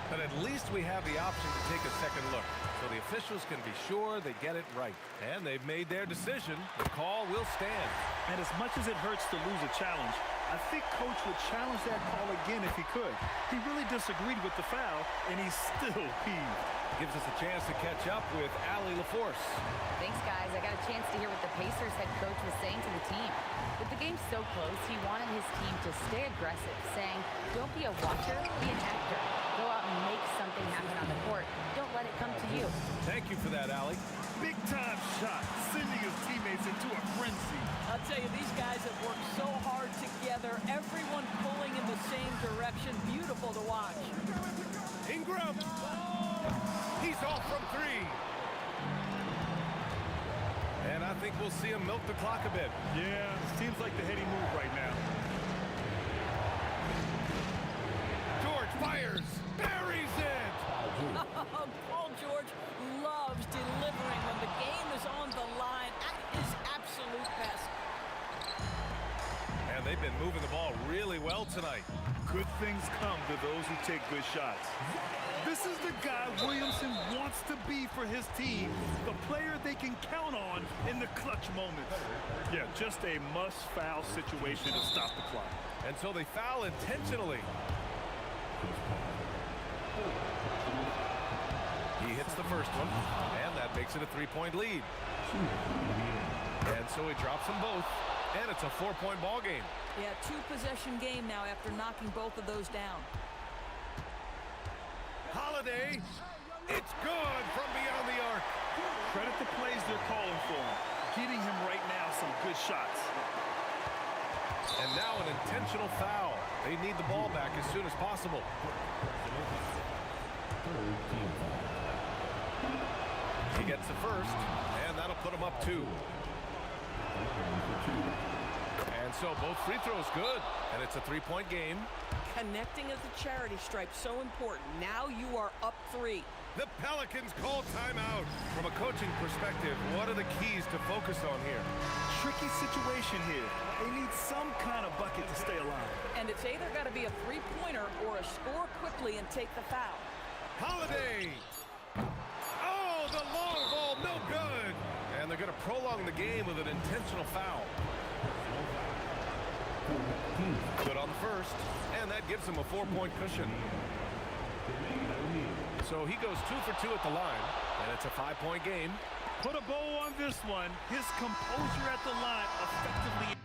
But at least we have the option to take a second look, so the officials can be sure they get it right. And they've made their decision. The call will stand. And as much as it hurts to lose a challenge, I think Coach would challenge that call again if he could. He really disagreed with the foul, and he's still peeved. Gives us a chance to catch up with Allie LaForce. Thanks, guys. I got a chance to hear what the Pacers head coach was saying to the team. With the game so close, he wanted his team to stay aggressive, saying, don't be a watcher, be an actor. Go out and make something happen on the court. Don't let it come to you. Thank you for that, Allie. Big-time shot, sending his teammates into a frenzy. I'll tell you, these guys have worked so hard together. Everyone pulling in the same direction. Beautiful to watch. Ingram. He's off from 3. And I think we'll see him milk the clock a bit. Yeah, seems like the heady move right now. George fires. Buries it. Paul George loves delivering when the game is on the line at his absolute best. And they've been moving the ball really well tonight. Good things come to those who take good shots. This is the guy Williamson wants to be for his team, the player they can count on in the clutch moments. Yeah, just a must-foul situation to stop the clock. And so they foul intentionally. He hits the first one, and that makes it a 3-point lead. And so he drops them both, and it's a 4-point ball game. Yeah, 2-possession game now after knocking both of those down. Holiday, it's good from beyond the arc. Credit the plays they're calling for him. Getting him right now some good shots. And now an intentional foul. They need the ball back as soon as possible. He gets the first, and that'll put him up 2. And so both free throws good, and it's a 3-point game. Connecting at the charity stripe, so important. Now you are up 3. The Pelicans call timeout. From a coaching perspective, what are the keys to focus on here? Tricky situation here. They need some kind of bucket to stay alive. And it's either got to be a 3-pointer or a score quickly and take the foul. Holiday! Oh, the long ball, no good! And they're going to prolong the game with an intentional foul. Good on the first, and that gives him a 4-point cushion. So he goes 2 for 2 at the line, and it's a 5-point game. Put a bow on this one. His composure at the line effectively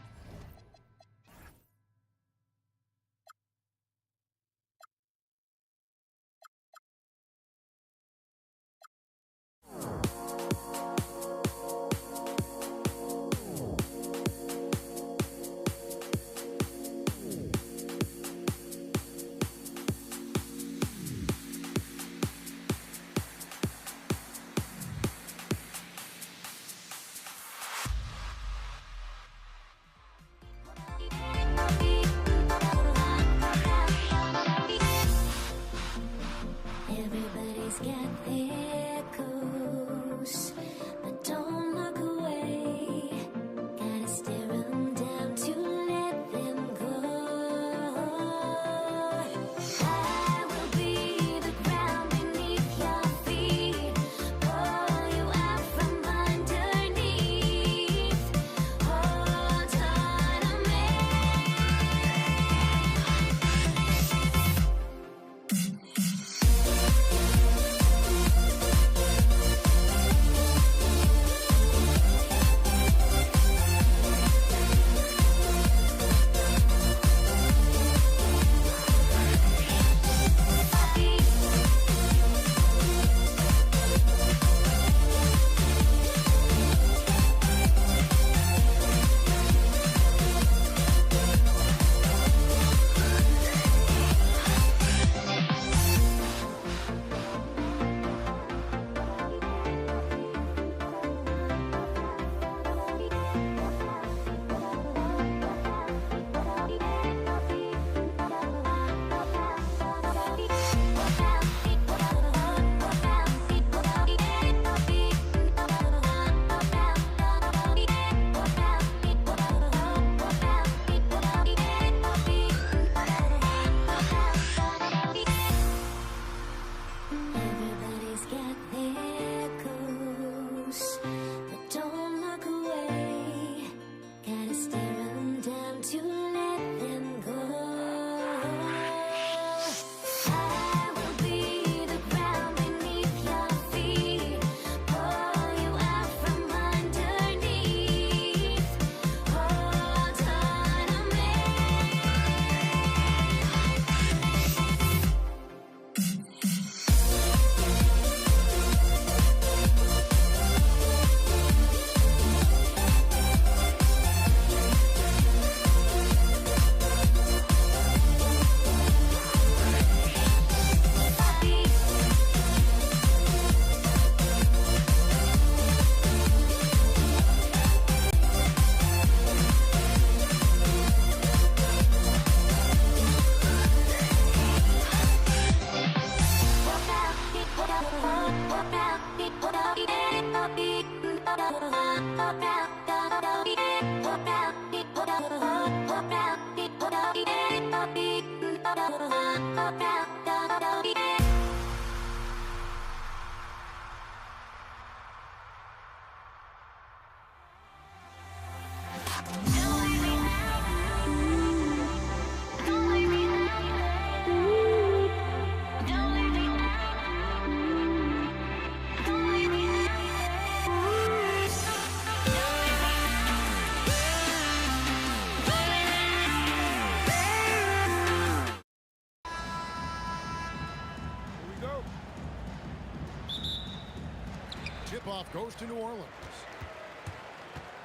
Tip-off goes to New Orleans.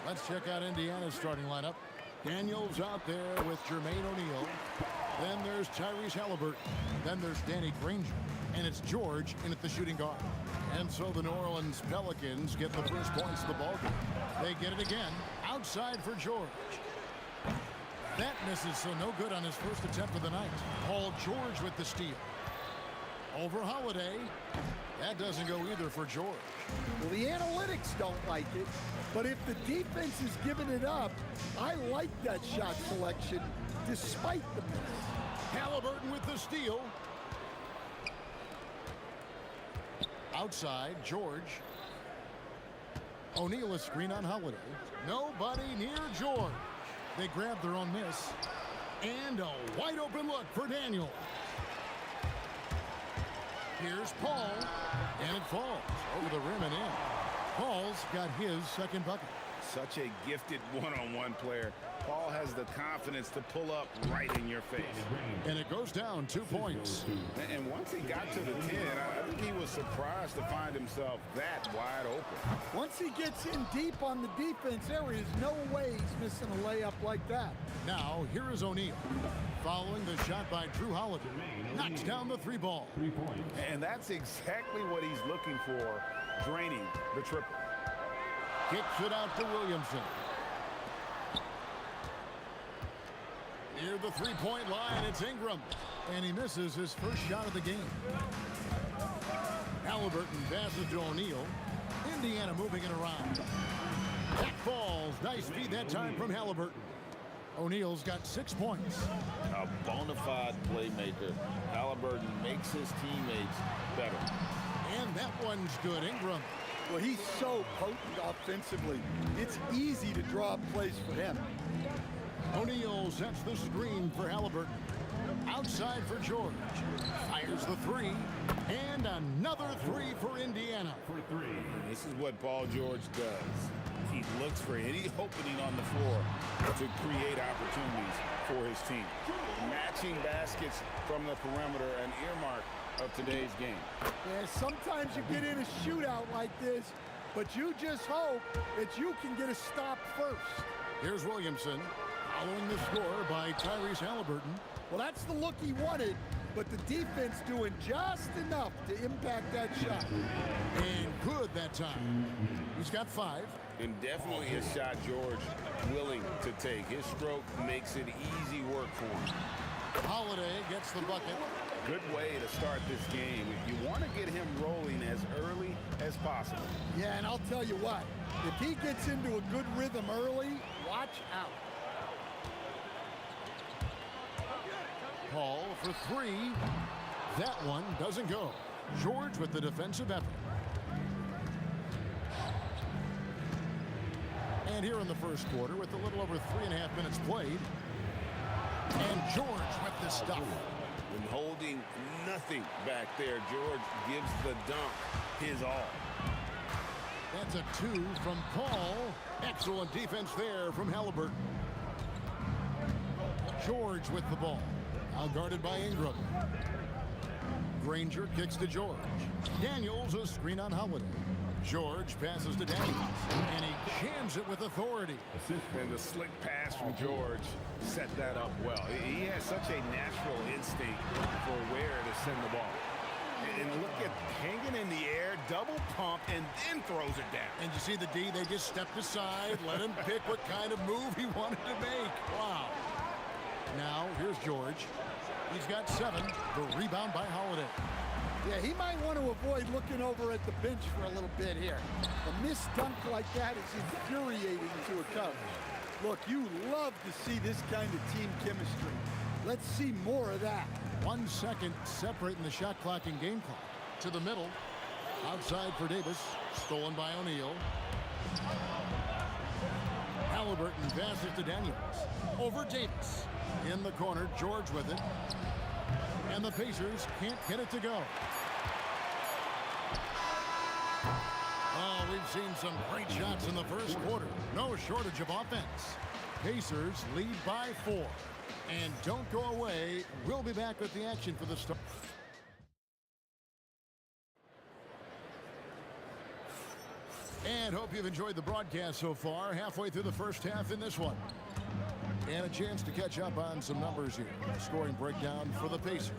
Let's check out Indiana's starting lineup. Daniels out there with Jermaine O'Neal. Then there's Tyrese Halliburton. Then there's Danny Granger. And it's George in at the shooting guard. And so the New Orleans Pelicans get the first points of the ballgame. They get it again. Outside for George. That misses, so no good on his first attempt of the night. Paul George with the steal. Over Holiday. That doesn't go either for George. Well, the analytics don't like it, but if the defense is giving it up, I like that shot selection despite the miss. Halliburton with the steal. Outside, George. O'Neal a screen on Holiday. Nobody near George. They grab their own miss. And a wide open look for Daniel. Here's Paul, and it falls over the rim and in. Paul's got his second bucket. Such a gifted one-on-one player. Paul has the confidence to pull up right in your face. And it goes down 2 points. And once he got to the 10, I think he was surprised to find himself that wide open. Once he gets in deep on the defense, there is no way he's missing a layup like that. Now, here is O'Neal. Following the shot by Drew Holiday. Knocks down the three ball. And that's exactly what he's looking for, draining the triple. Kicks it out to Williamson. Near the three-point line, it's Ingram. And he misses his first shot of the game. Halliburton passes to O'Neal. Indiana moving it around. That falls. Nice feed that time from Halliburton. O'Neal's got 6 points. A bona fide playmaker. Halliburton makes his teammates better. And that one's good. Ingram. Well, he's so potent offensively. It's easy to draw plays for him. O'Neal sets the screen for Halliburton. Outside for George. Fires the three. And another three for Indiana. This is what Paul George does. He looks for any opening on the floor to create opportunities for his team. Matching baskets from the perimeter, an earmark of today's game. Yeah, sometimes you get in a shootout like this, but you just hope that you can get a stop first. Here's Williamson. Following the score by Tyrese Halliburton. Well, that's the look he wanted, but the defense doing just enough to impact that shot. And good that time. He's got 5. And definitely a shot George willing to take. His stroke makes it easy work for him. Holiday gets the bucket. Good way to start this game. You want to get him rolling as early as possible. Yeah, and I'll tell you what, if he gets into a good rhythm early, watch out. Paul for 3. That one doesn't go. George with the defensive effort. And here in the first quarter, with a little over 3.5 minutes played. And George with the stuff. When holding nothing back there, George gives the dunk his all. That's a 2 from Paul. Excellent defense there from Halliburton. George with the ball. Now guarded by Ingram. Granger kicks to George. Daniels a screen on Holiday. George passes to Daniels. And he jams it with authority. And the slick pass from George set that up well. He has such a natural instinct for where to send the ball. And look at hanging in the air, double pump, and then throws it down. And you see the D, they just stepped aside, let him pick what kind of move he wanted to make. Wow. Now, here's George. He's got 7. The rebound by Holiday. Yeah, he might want to avoid looking over at the bench for a little bit here. A missed dunk like that is infuriating to a coach. Look, you love to see this kind of team chemistry. Let's see more of that. 1 second separating the shot clock and game clock. To the middle. Outside for Davis. Stolen by O'Neal. Halliburton passes to Daniels. Over Davis. In the corner, George with it. And the Pacers can't get it to go. Oh, we've seen some great shots in the first quarter. No shortage of offense. Pacers lead by 4. And don't go away. We'll be back with the action for the start. And hope you've enjoyed the broadcast so far. Halfway through the first half in this one. And a chance to catch up on some numbers here. A scoring breakdown for the Pacers.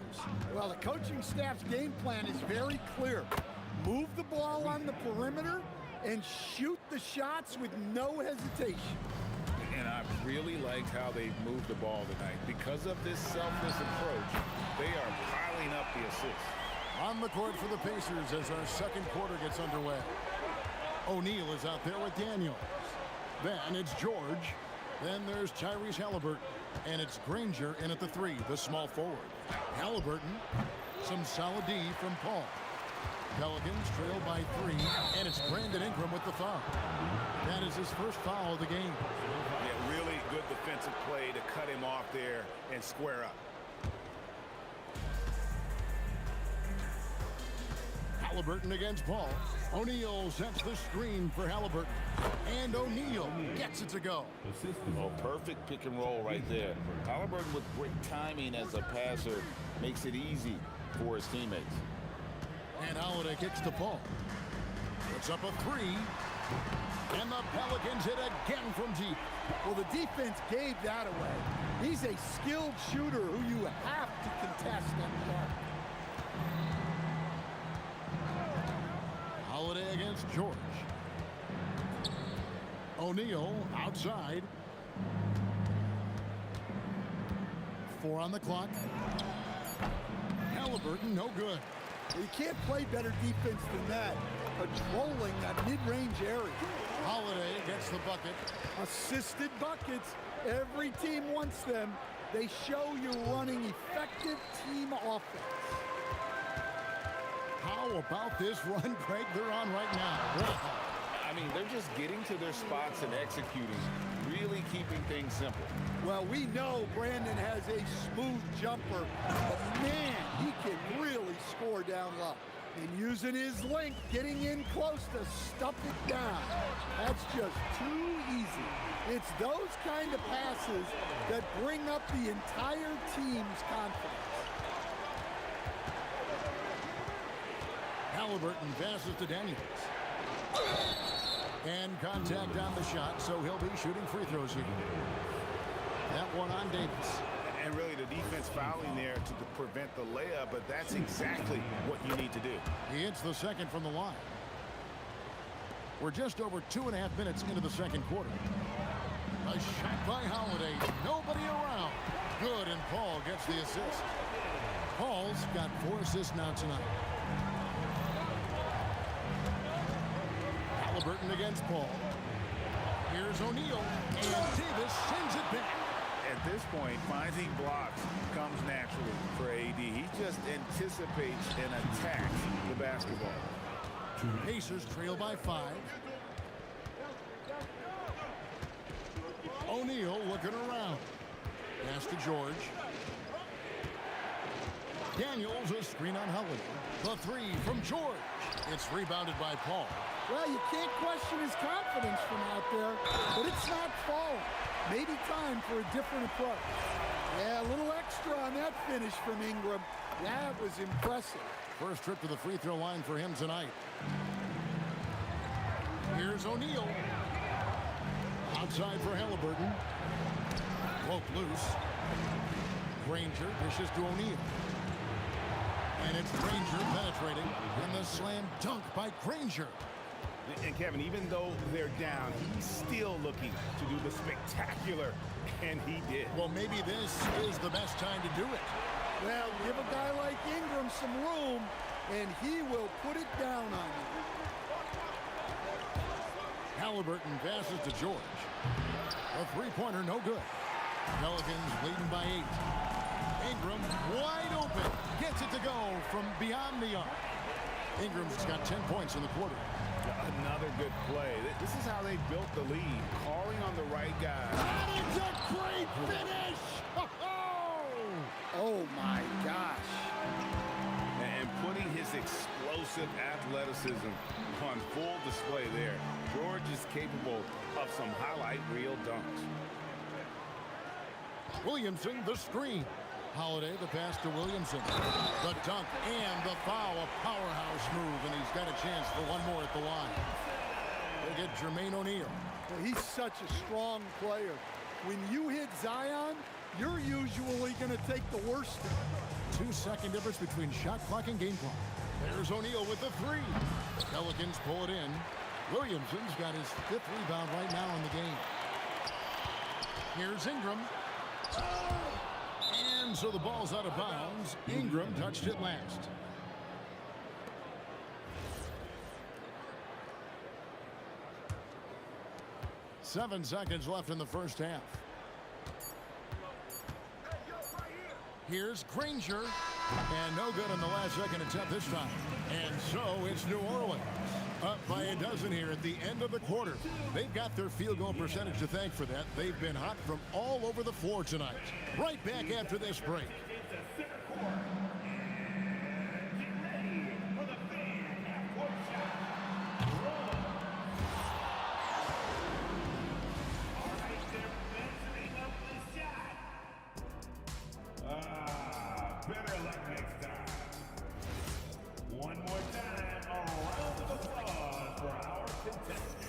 Well, the coaching staff's game plan is very clear. Move the ball on the perimeter and shoot the shots with no hesitation. And I really liked how they've moved the ball tonight. Because of this selfless approach, they are piling up the assists. On the court for the Pacers as our second quarter gets underway. O'Neal is out there with Daniels. Then it's George. Then there's Tyrese Halliburton. And it's Granger in at the 3, the small forward. Halliburton, some solid D from Paul. Pelicans trail by 3, and it's Brandon Ingram with the foul. That is his first foul of the game. Yeah, really good defensive play to cut him off there and square up. Halliburton against Paul. O'Neal sets the screen for Halliburton. And O'Neal gets it to go. Oh, perfect pick and roll right there. Halliburton with great timing as a passer makes it easy for his teammates. And Holiday kicks to Paul. Puts up a 3. And the Pelicans hit again from deep. Well, the defense gave that away. He's a skilled shooter who you have to contest and mark. Holiday against George. O'Neal outside. 4 on the clock. Halliburton, no good. You can't play better defense than that. Patrolling that mid-range area. Holiday gets the bucket. Assisted buckets. Every team wants them. They show you're running effective team offense. How about this run, Craig, they're on right now? Wow. I mean, they're just getting to their spots and executing, really keeping things simple. Well, we know Brandon has a smooth jumper, but man, he can really score down low. And using his length, getting in close to stuff it down. That's just too easy. It's those kind of passes that bring up the entire team's confidence. Halliburton passes to Daniels. And contact on the shot, so he'll be shooting free throws here. That one on Davis. And really the defense fouling there to prevent the layup, but that's exactly what you need to do. He hits the second from the line. We're just over 2.5 minutes into the second quarter. A shot by Holiday. Nobody around. Good, and Paul gets the assist. Paul's got 4 assists now tonight. Halliburton against Paul. Here's O'Neal, and Davis sends it back. At this point, finding blocks comes naturally for AD. He just anticipates and attacks the basketball. Pacers trail by 5. O'Neal looking around. Pass to George. Daniels, a screen on Holiday. The 3 from George. It's rebounded by Paul. Well, you can't question his confidence from out there, but it's not falling. Maybe time for a different approach. Yeah, a little extra on that finish from Ingram. That was impressive. First trip to the free throw line for him tonight. Here's O'Neal. Outside for Halliburton. Broke loose. Granger dishes to O'Neal. And it's Granger penetrating. And the slam dunk by Granger. And Kevin, even though they're down, he's still looking to do the spectacular, and he did. Well, maybe this is the best time to do it. Well, give a guy like Ingram some room, and he will put it down on you. Halliburton passes to George. A three-pointer, no good. Pelicans leading by 8. Ingram wide open. Gets it to go from beyond the arc. Ingram's got 10 points in the quarter. Another good play. This is how they built the lead. Calling on the right guy. That is a great finish! Oh, my gosh. And putting his explosive athleticism on full display there. George is capable of some highlight reel dunks. Williamson, the screen. Holiday, the pass to Williamson. The dunk and the foul, a powerhouse move, and he's got a chance for one more at the line. They get Jermaine O'Neal. Well, he's such a strong player. When you hit Zion, you're usually going to take the worst. 2-second difference between shot clock and game clock. There's O'Neal with the three. The Pelicans pull it in. Williamson's got his 5th rebound right now in the game. Here's Ingram. And so the ball's out of bounds. Ingram touched it last. Seven seconds left in the first half. Here's Granger. And no good on the last second attempt this time. And so it's New Orleans. Up by a dozen here at the end of the quarter. They've got their field goal percentage to thank for that. They've been hot from all over the floor tonight. Right back after this break. Better luck next time. One more time, a round of applause for our contestants.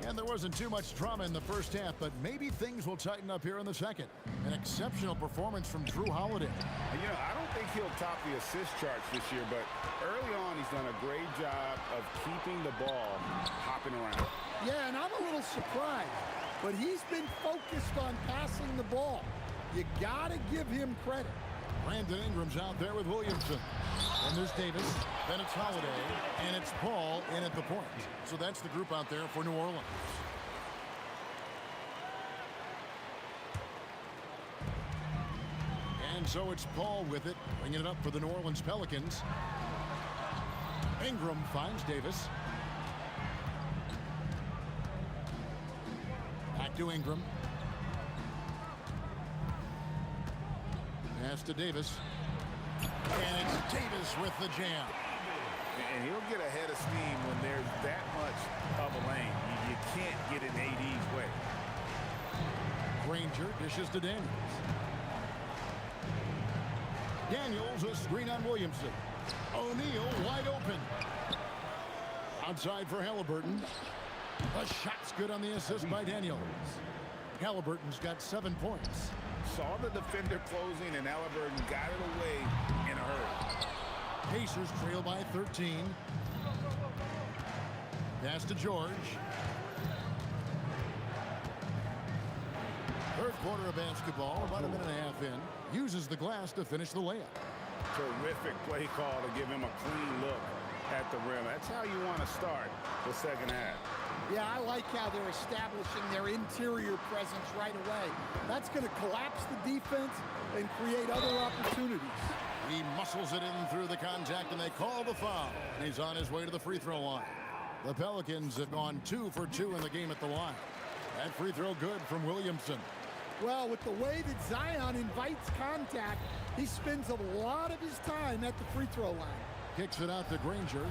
And there wasn't too much drama in the first half, but maybe things will tighten up here in the second. An exceptional performance from Drew Holiday. And, you know, I don't think he'll top the assist charts this year, but early on he's done a great job of keeping the ball hopping around. Yeah, and I'm a little surprised, but he's been focused on passing the ball. You got to give him credit. Brandon Ingram's out there with Williamson. And there's Davis. Then it's Holiday. And it's Paul in at the point. So that's the group out there for New Orleans. And so it's Paul with it, bringing it up for the New Orleans Pelicans. Ingram finds Davis. Back to Ingram. Pass to Davis. And it's Davis with the jam. And he'll get ahead of steam when there's that much of a lane. You can't get in AD's way. Granger dishes to Daniels. Daniels, a screen on Williamson. O'Neal wide open. Outside for Halliburton. The shot's good on the assist by Daniels. Halliburton's got 7 points. Saw the defender closing, and Halliburton got it away in a hurry. Pacers trail by 13. Pass to George. Third quarter of basketball, about a minute and a half in. Uses the glass to finish the layup. Terrific play call to give him a clean look at the rim. That's how you want to start the second half. Yeah, I like how they're establishing their interior presence right away. That's going to collapse the defense and create other opportunities. He muscles it in through the contact, and they call the foul. And he's on his way to the free throw line. The Pelicans have gone 2 for 2 in the game at the line. That free throw good from Williamson. Well, with the way that Zion invites contact, he spends a lot of his time at the free throw line. Kicks it out to Granger.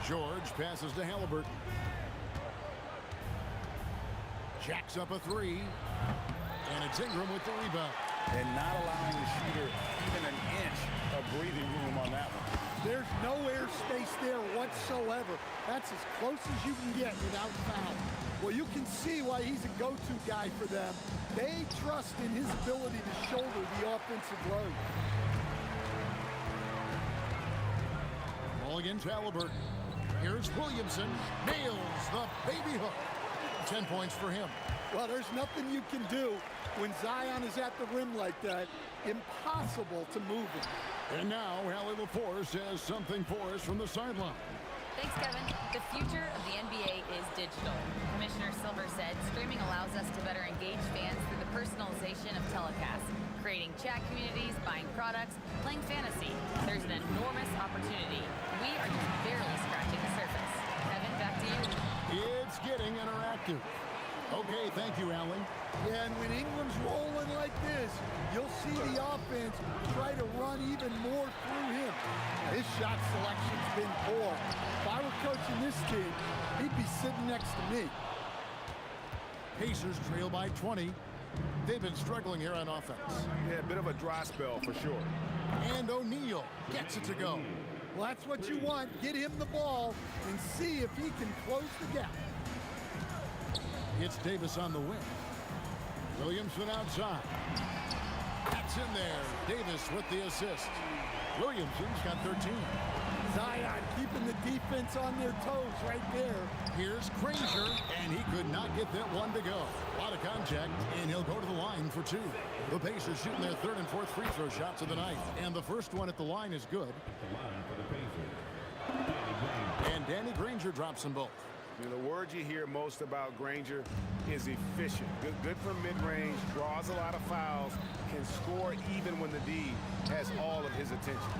George passes to Halliburton. Jacks up a three. And it's Ingram with the rebound. And not allowing the shooter even an inch of breathing room on that one. There's no airspace there whatsoever. That's as close as you can get without foul. Well, you can see why he's a go-to guy for them. They trust in his ability to shoulder the offensive load. Ball against Halliburton. Here's Williamson. Nails the baby hook. 10 points for him. Well, there's nothing you can do when Zion is at the rim like that. Impossible to move him. And now, Hallie LaForce has something for us from the sideline. Thanks, Kevin. The future of the NBA is digital. Commissioner Silver said streaming allows us to better engage fans through the personalization of telecasts, creating chat communities, buying products, playing fantasy. There's an enormous opportunity. We are just barely scratching the surface. Kevin, back to you. It's getting interactive. Okay, thank you, Allie. Yeah, and when Ingram's rolling like this, you'll see the offense try to run even more through him. His shot selection's been poor. If I were coaching this team, he'd be sitting next to me. Pacers trail by 20. They've been struggling here on offense. Yeah, a bit of a dry spell for sure. And O'Neal gets it to go. Well, that's what you want. Get him the ball and see if he can close the gap. It's Davis on the wing. Williamson outside. That's in there. Davis with the assist. Williamson's got 13. Zion keeping the defense on their toes right there. Here's Granger, and he could not get that one to go. A lot of contact, and he'll go to the line for two. The Pacers shooting their third and fourth free throw shots of the night, and the first one at the line is good. And Danny Granger drops them both. You know, the word you hear most about Granger is efficient. Good from mid-range, draws a lot of fouls, can score even when the D has all of his attention.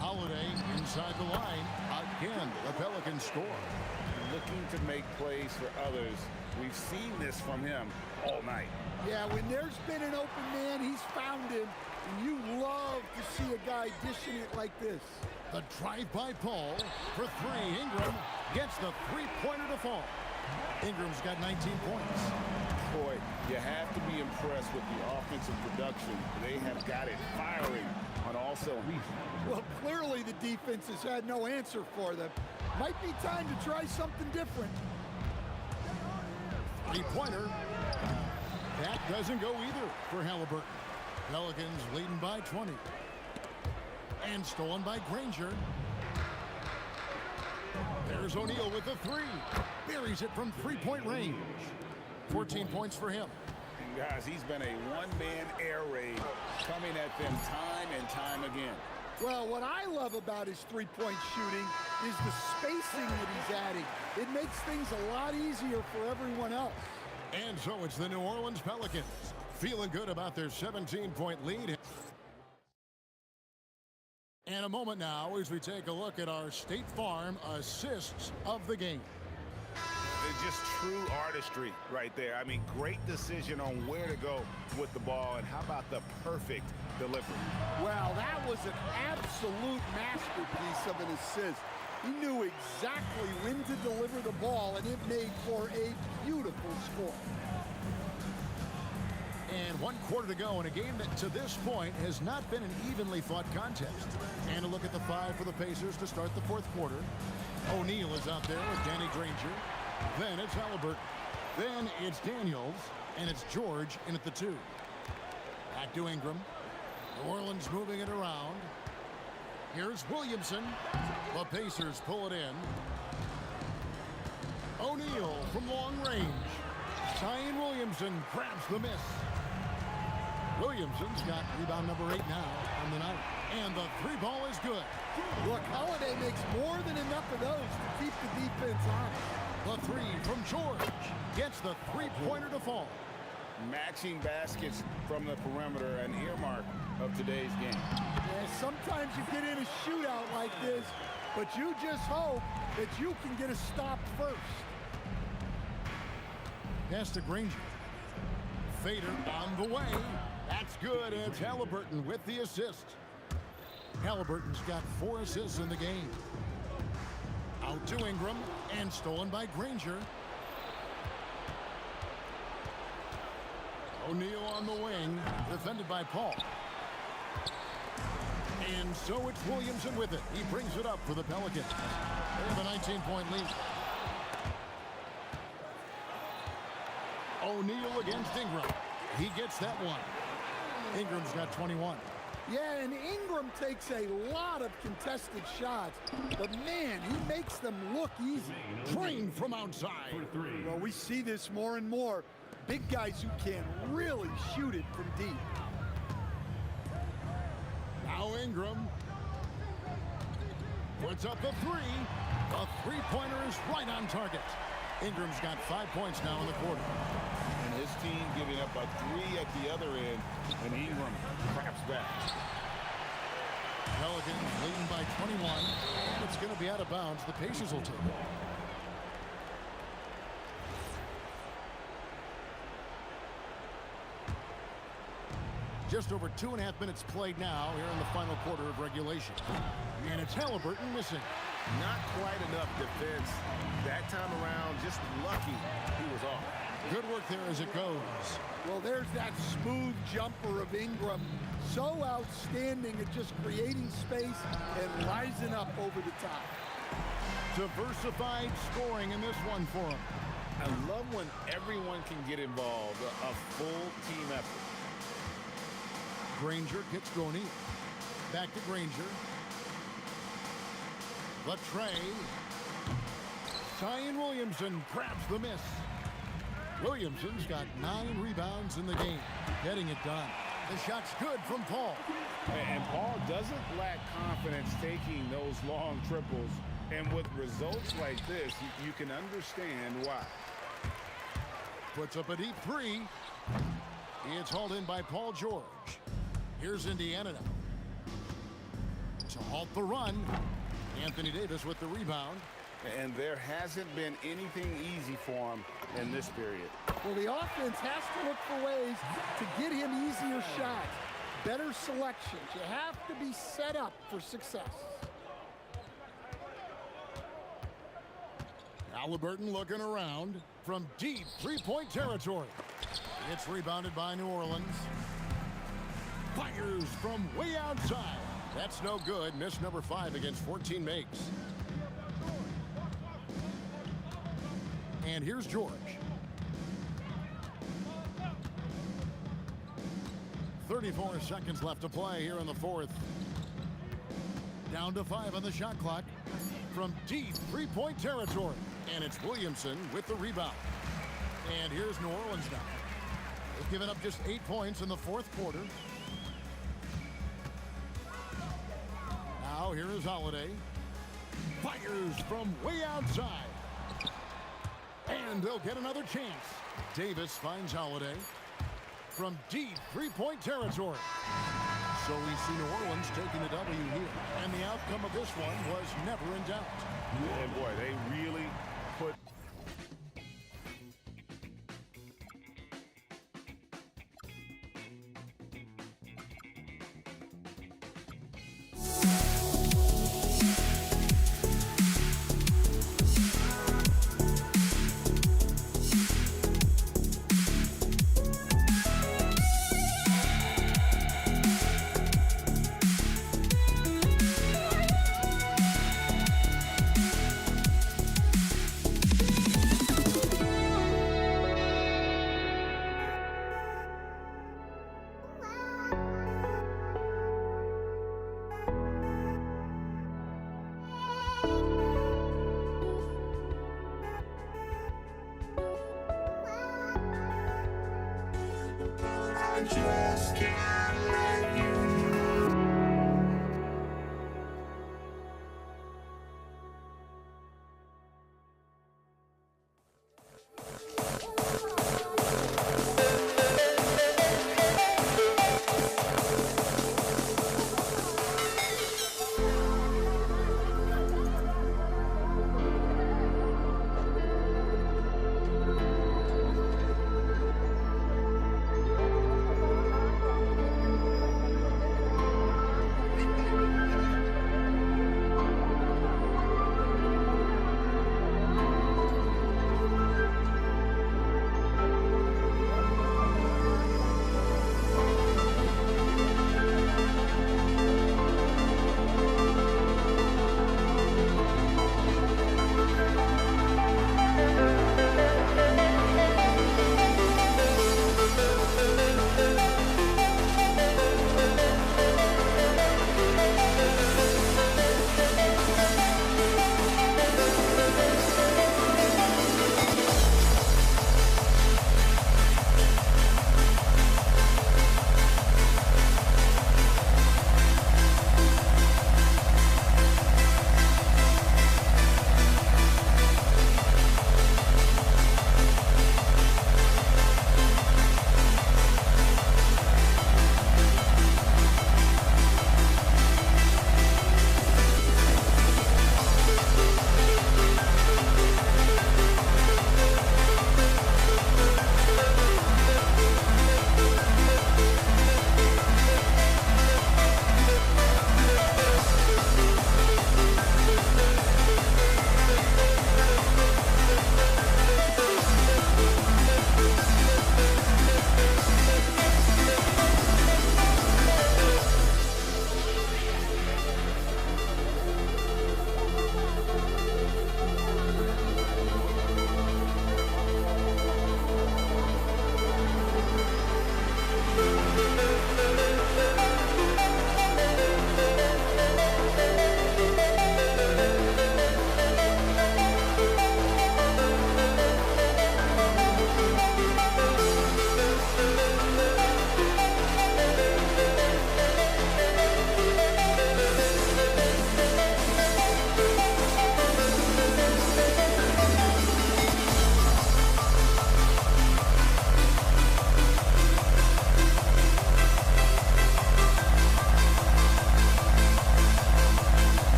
Holiday inside the line. Again, the Pelicans score. Looking to make plays for others. We've seen this from him all night. Yeah, when there's been an open man, he's found him. And you love to see a guy dishing it like this. The drive by Paul for three. Ingram gets the three-pointer to fall. Ingram's got 19 points. Boy, you have to be impressed with the offensive production. They have got it firing on all cylinders. Well, clearly the defense has had no answer for them. Might be time to try something different. Three-pointer. That doesn't go either for Halliburton. Pelicans leading by 20. And stolen by Granger. There's O'Neal with the three. Buries it from three-point range. 14 points for him. And guys, he's been a one-man air raid coming at them time and time again. Well, what I love about his three-point shooting is the spacing that he's adding. It makes things a lot easier for everyone else. And so it's the New Orleans Pelicans feeling good about their 17-point lead. And a moment now as we take a look at our State Farm assists of the game. It's just true artistry right there. I mean, great decision on where to go with the ball, and how about the perfect delivery? Well, that was an absolute masterpiece of an assist. He knew exactly when to deliver the ball, and it made for a beautiful score. And 1 quarter to go in a game that to this point has not been an evenly fought contest. And a look at the five for the Pacers to start the fourth quarter. O'Neal is out there with Danny Granger. Then it's Halliburton. Then it's Daniels. And it's George in at the two. Back to Ingram. New Orleans moving it around. Here's Williamson. The Pacers pull it in. O'Neal from long range. Zion Williamson grabs the miss. Williamson's got rebound number 8 now on the night. And the three ball is good. Look, Holiday makes more than enough of those to keep the defense honest. The three from George gets the three-pointer to fall. Matching baskets from the perimeter, an earmark of today's game. Yeah, sometimes you get in a shootout like this, but you just hope that you can get a stop first. Pass to Granger. Fader on the way. That's good. It's Halliburton with the assist. Halliburton's got 4 assists in the game. Out to Ingram and stolen by Granger. O'Neal on the wing, defended by Paul. And so it's Williamson with it. He brings it up for the Pelicans. They have a 19-point lead. O'Neal against Ingram. He gets that one. Ingram's got 21. Yeah, and Ingram takes a lot of contested shots, but man, he makes them look easy. Drained from outside. Well, we see this more and more. Big guys who can really shoot it from deep. Now Ingram puts up the three. A three-pointer is right on target. Ingram's got 5 points now in the quarter. And his team giving up a 3 at the other end, and Ingram craps back. Pelicans leading by 21. And it's going to be out of bounds. The Pacers will take it. Just over 2.5 minutes played now here in the final quarter of regulation. And it's Halliburton missing. Not quite enough defense that time around. Just lucky he was off. Good work there as it goes. Well, there's that smooth jumper of Ingram. So outstanding at just creating space and rising up over the top. Diversified scoring in this one for him. I love when everyone can get involved, a full team effort. Granger gets Goni. Back to Granger. The tray. Zion Williamson grabs the miss. Williamson's got 9 rebounds in the game. Getting it done. The shot's good from Paul. And Paul doesn't lack confidence taking those long triples. And with results like this, you can understand why. Puts up a deep 3. It's hauled in by Paul George. Here's Indiana now. To halt the run. Anthony Davis with the rebound. And there hasn't been anything easy for him in this period. Well, the offense has to look for ways to get him easier shots, better selections. You have to be set up for success. Halliburton looking around from deep three-point territory. It's rebounded by New Orleans. Fires from way outside. That's no good. Miss number 5 against 14 makes. And here's George. 34 seconds left to play here in the fourth. Down to 5 on the shot clock from deep three-point territory. And it's Williamson with the rebound. And here's New Orleans now. They've given up just 8 points in the fourth quarter. Now here is Holiday. Fires from way outside. And they'll get another chance. Davis finds Holiday from deep three-point territory. So we see New Orleans taking the W here. And the outcome of this one was never in doubt. And boy, they really put...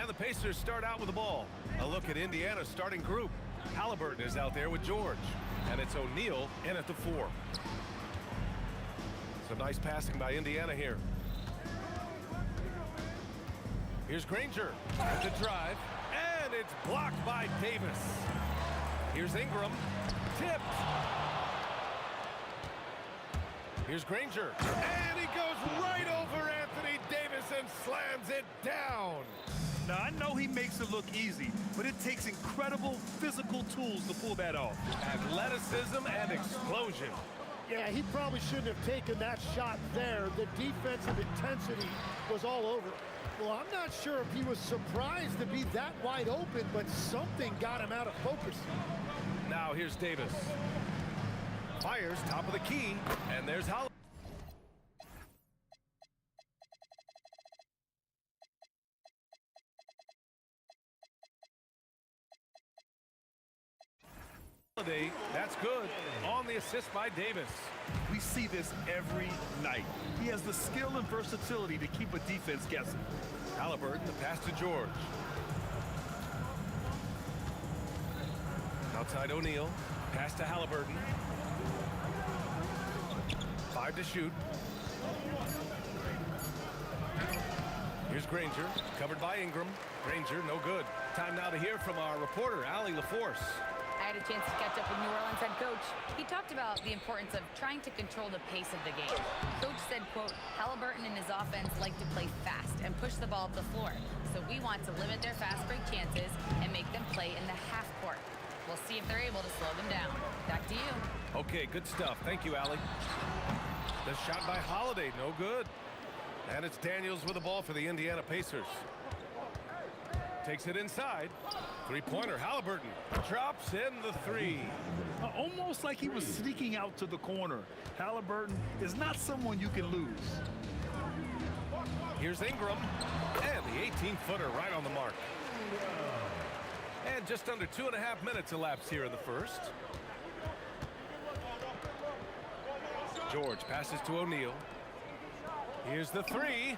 And the Pacers start out with the ball. A look at Indiana's starting group. Halliburton is out there with George. And it's O'Neal in at the 4. Some nice passing by Indiana here. Here's Granger at the drive. And it's blocked by Davis. Here's Ingram. Tipped. Here's Granger. And he goes right over Anthony Davis and slams it down. Now, I know he makes it look easy, but it takes incredible physical tools to pull that off. Athleticism and explosion. Yeah, he probably shouldn't have taken that shot there. The defensive intensity was all over. Well, I'm not sure if he was surprised to be that wide open, but something got him out of focus. Now here's Davis. Fires top of the key, and there's Holiday. That's good. On the assist by Davis. We see this every night. He has the skill and versatility to keep a defense guessing. Halliburton, the pass to George. Outside O'Neal. Pass to Halliburton. 5 to shoot. Here's Granger, covered by Ingram. Granger, no good. Time now to hear from our reporter, Allie LaForce. I had a chance to catch up with New Orleans head coach. He talked about the importance of trying to control the pace of the game. Coach said, quote, Halliburton and his offense like to play fast and push the ball up the floor. So we want to limit their fast break chances and make them play in the half court. We'll see if they're able to slow them down. Back to you. Okay, good stuff. Thank you, Allie. The shot by Holiday, no good. And it's Daniels with the ball for the Indiana Pacers. Takes it inside. Three-pointer, Halliburton. Drops in the 3. Almost like he was sneaking out to the corner. Halliburton is not someone you can lose. Here's Ingram. And the 18-footer right on the mark. And just under 2.5 minutes elapsed here in the first. George passes to O'Neal. Here's the 3.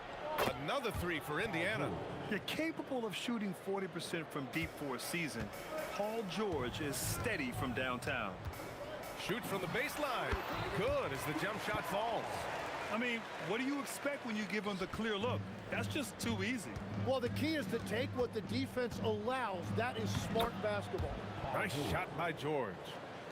Another 3 for Indiana. You're capable of shooting 40% from deep for a season. Paul George is steady from downtown. Shoots from the baseline. Good as the jump shot falls. I mean, what do you expect when you give him the clear look? That's just too easy. Well, the key is to take what the defense allows. That is smart basketball. Nice shot by George.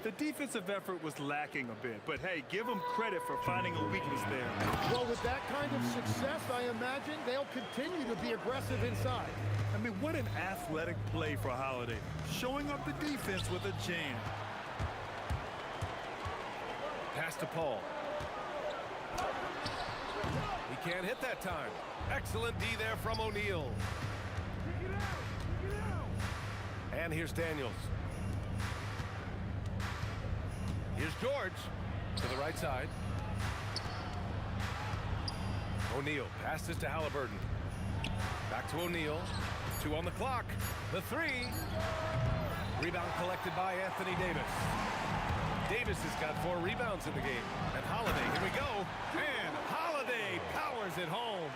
The defensive effort was lacking a bit, but hey, give them credit for finding a weakness there. Well, with that kind of success, I imagine they'll continue to be aggressive inside. I mean, what an athletic play for Holiday. Showing up the defense with a jam. Pass to Paul. He can't hit that time. Excellent D there from O'Neal. And here's Daniels. Here's George to the right side. O'Neal passes to Halliburton. Back to O'Neal. 2 on the clock. The 3. Rebound collected by Anthony Davis. Davis has got 4 rebounds in the game. And Holiday, here we go. And Holiday powers it home.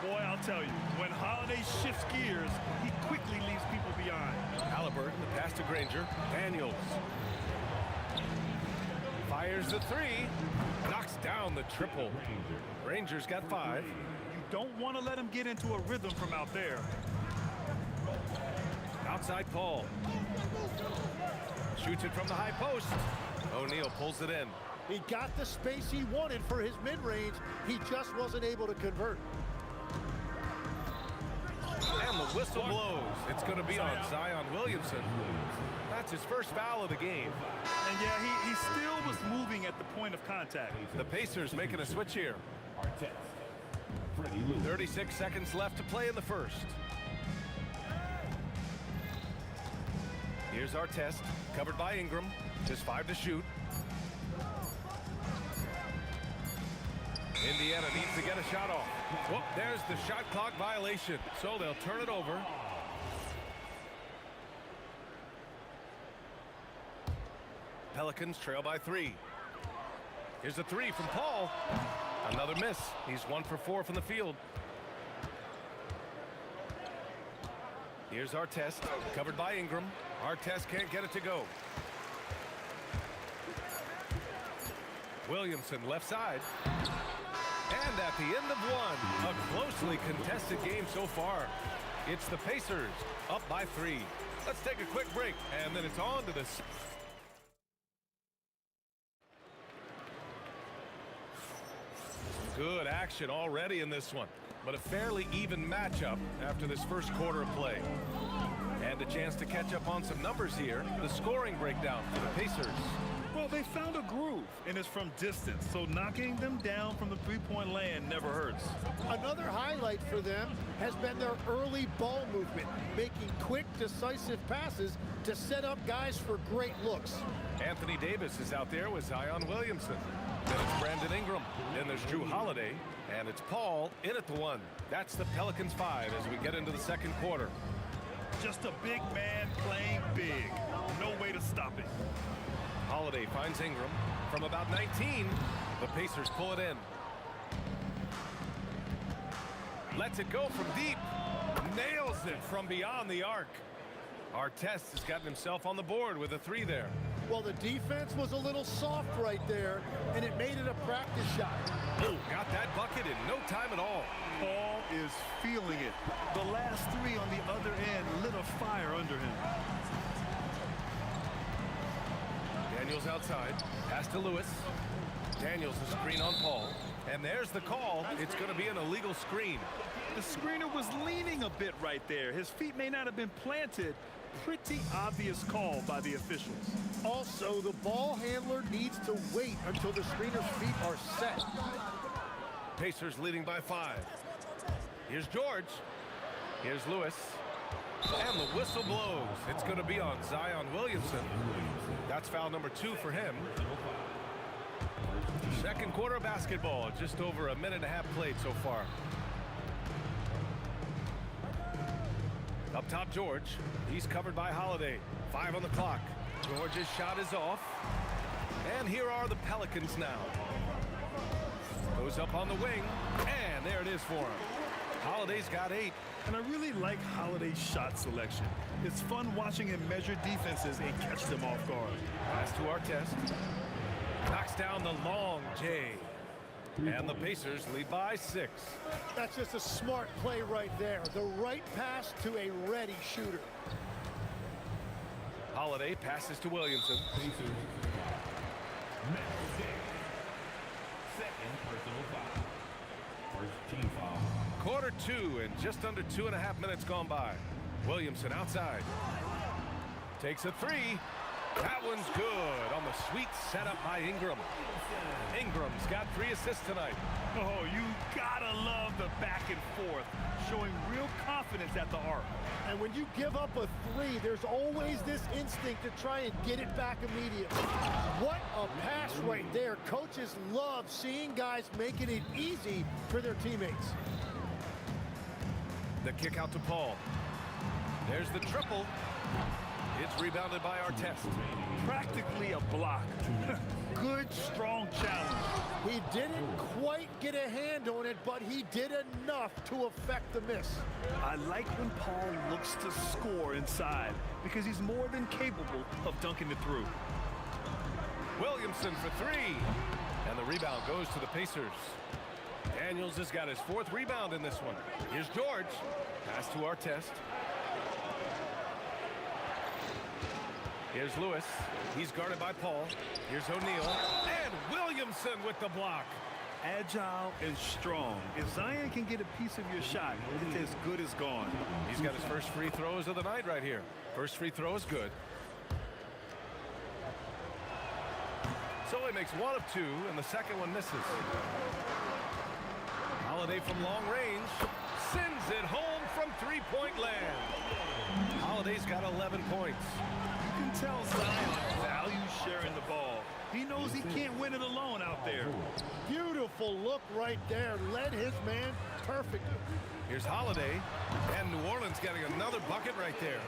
Boy, I'll tell you, when Holiday shifts gears, he quickly leaves people behind. Halliburton, the pass to Granger. Daniels. Fires the 3. Knocks down the triple. Granger's got 5. You don't want to let him get into a rhythm from out there. Outside Paul. Shoots it from the high post. O'Neal pulls it in. He got the space he wanted for his mid-range. He just wasn't able to convert. And the whistle blows. It's going to be on Zion Williamson. That's his first foul of the game. And yeah, he still was moving at the point of contact. The Pacers making a switch here. 36 seconds left to play in the first. Here's our test, covered by Ingram. Just 5 to shoot. Indiana needs to get a shot off. Whoop, there's the shot clock violation. So they'll turn it over. Pelicans trail by 3. Here's a 3 from Paul. Another miss. He's 1 for 4 from the field. Here's Artest, covered by Ingram. Artest can't get it to go. Williamson left side. And at the end of one, a closely contested game so far. It's the Pacers up by 3. Let's take a quick break, and then it's on to this. Good action already in this one, but a fairly even matchup after this first quarter of play. And a chance to catch up on some numbers here. The scoring breakdown for the Pacers. Well, they found a groove, and it's from distance, so knocking them down from the three-point land never hurts. Another highlight for them has been their early ball movement, making quick, decisive passes to set up guys for great looks. Anthony Davis is out there with Zion Williamson. Then it's Brandon Ingram. Then there's Drew Holiday. And it's Paul in at the 1. That's the Pelicans 5 as we get into the second quarter. Just a big man playing big. No way to stop it. Holiday finds Ingram from about 19. The Pacers pull it in. Lets it go from deep. Nails it from beyond the arc. Artest has gotten himself on the board with a 3 there. Well, the defense was a little soft right there, and it made it a practice shot. Oh, got that bucket in no time at all. Paul is feeling it. The last 3 on the other end lit a fire under him. Daniels outside. Pass to Lewis. Daniels a screen on Paul. And there's the call. It's going to be an illegal screen. The screener was leaning a bit right there. His feet may not have been planted. Pretty obvious call by the officials. Also, the ball handler needs to wait until the screener's feet are set. Pacers leading by 5. Here's George. Here's Lewis. And the whistle blows. It's going to be on Zion Williamson. That's foul number 2 for him. Second quarter of basketball. Just over a minute and a half played so far. Up top, George. He's covered by Holiday. 5 on the clock. George's shot is off. And here are the Pelicans now. Goes up on the wing. And there it is for him. Holiday's got 8. And I really like Holiday's shot selection. It's fun watching him measure defenses and catch them off guard. Pass to Artest. Knocks down the long J. And the Pacers lead by 6. That's just a smart play right there. The right pass to a ready shooter. Holiday passes to Williamson. Pacers. Next day. Second personal foul. First team foul. Quarter 2 and just under 2.5 minutes gone by. Williamson outside. Takes a 3. That one's good on the sweet setup by Ingram. Ingram's got 3 assists tonight. Oh, you gotta love the back and forth, showing real confidence at the arc. And when you give up a 3, there's always this instinct to try and get it back immediately. What a pass right there. Coaches love seeing guys making it easy for their teammates. The kick out to Paul. There's the triple. It's rebounded by Artest. Practically a block. Good, strong challenge. He didn't quite get a hand on it, but he did enough to affect the miss. I like when Paul looks to score inside because he's more than capable of dunking it through. Williamson for 3. And the rebound goes to the Pacers. Daniels has got his 4th rebound in this one. Here's George. Pass to Artest. Here's Lewis. He's guarded by Paul. Here's O'Neal. And Williamson with the block. Agile and strong. If Zion can get a piece of your shot, it's as good as gone. He's got his first free throws of the night right here. First free throw is good. So he makes 1 of 2, and the second one misses. Holiday from long range. Sends it home from 3-point land. Holiday's got 11 points. You can tell Zion values sharing the ball. He knows he can't win it alone out there. Beautiful look right there. Led his man perfectly. Here's Holiday. And New Orleans getting another bucket right there.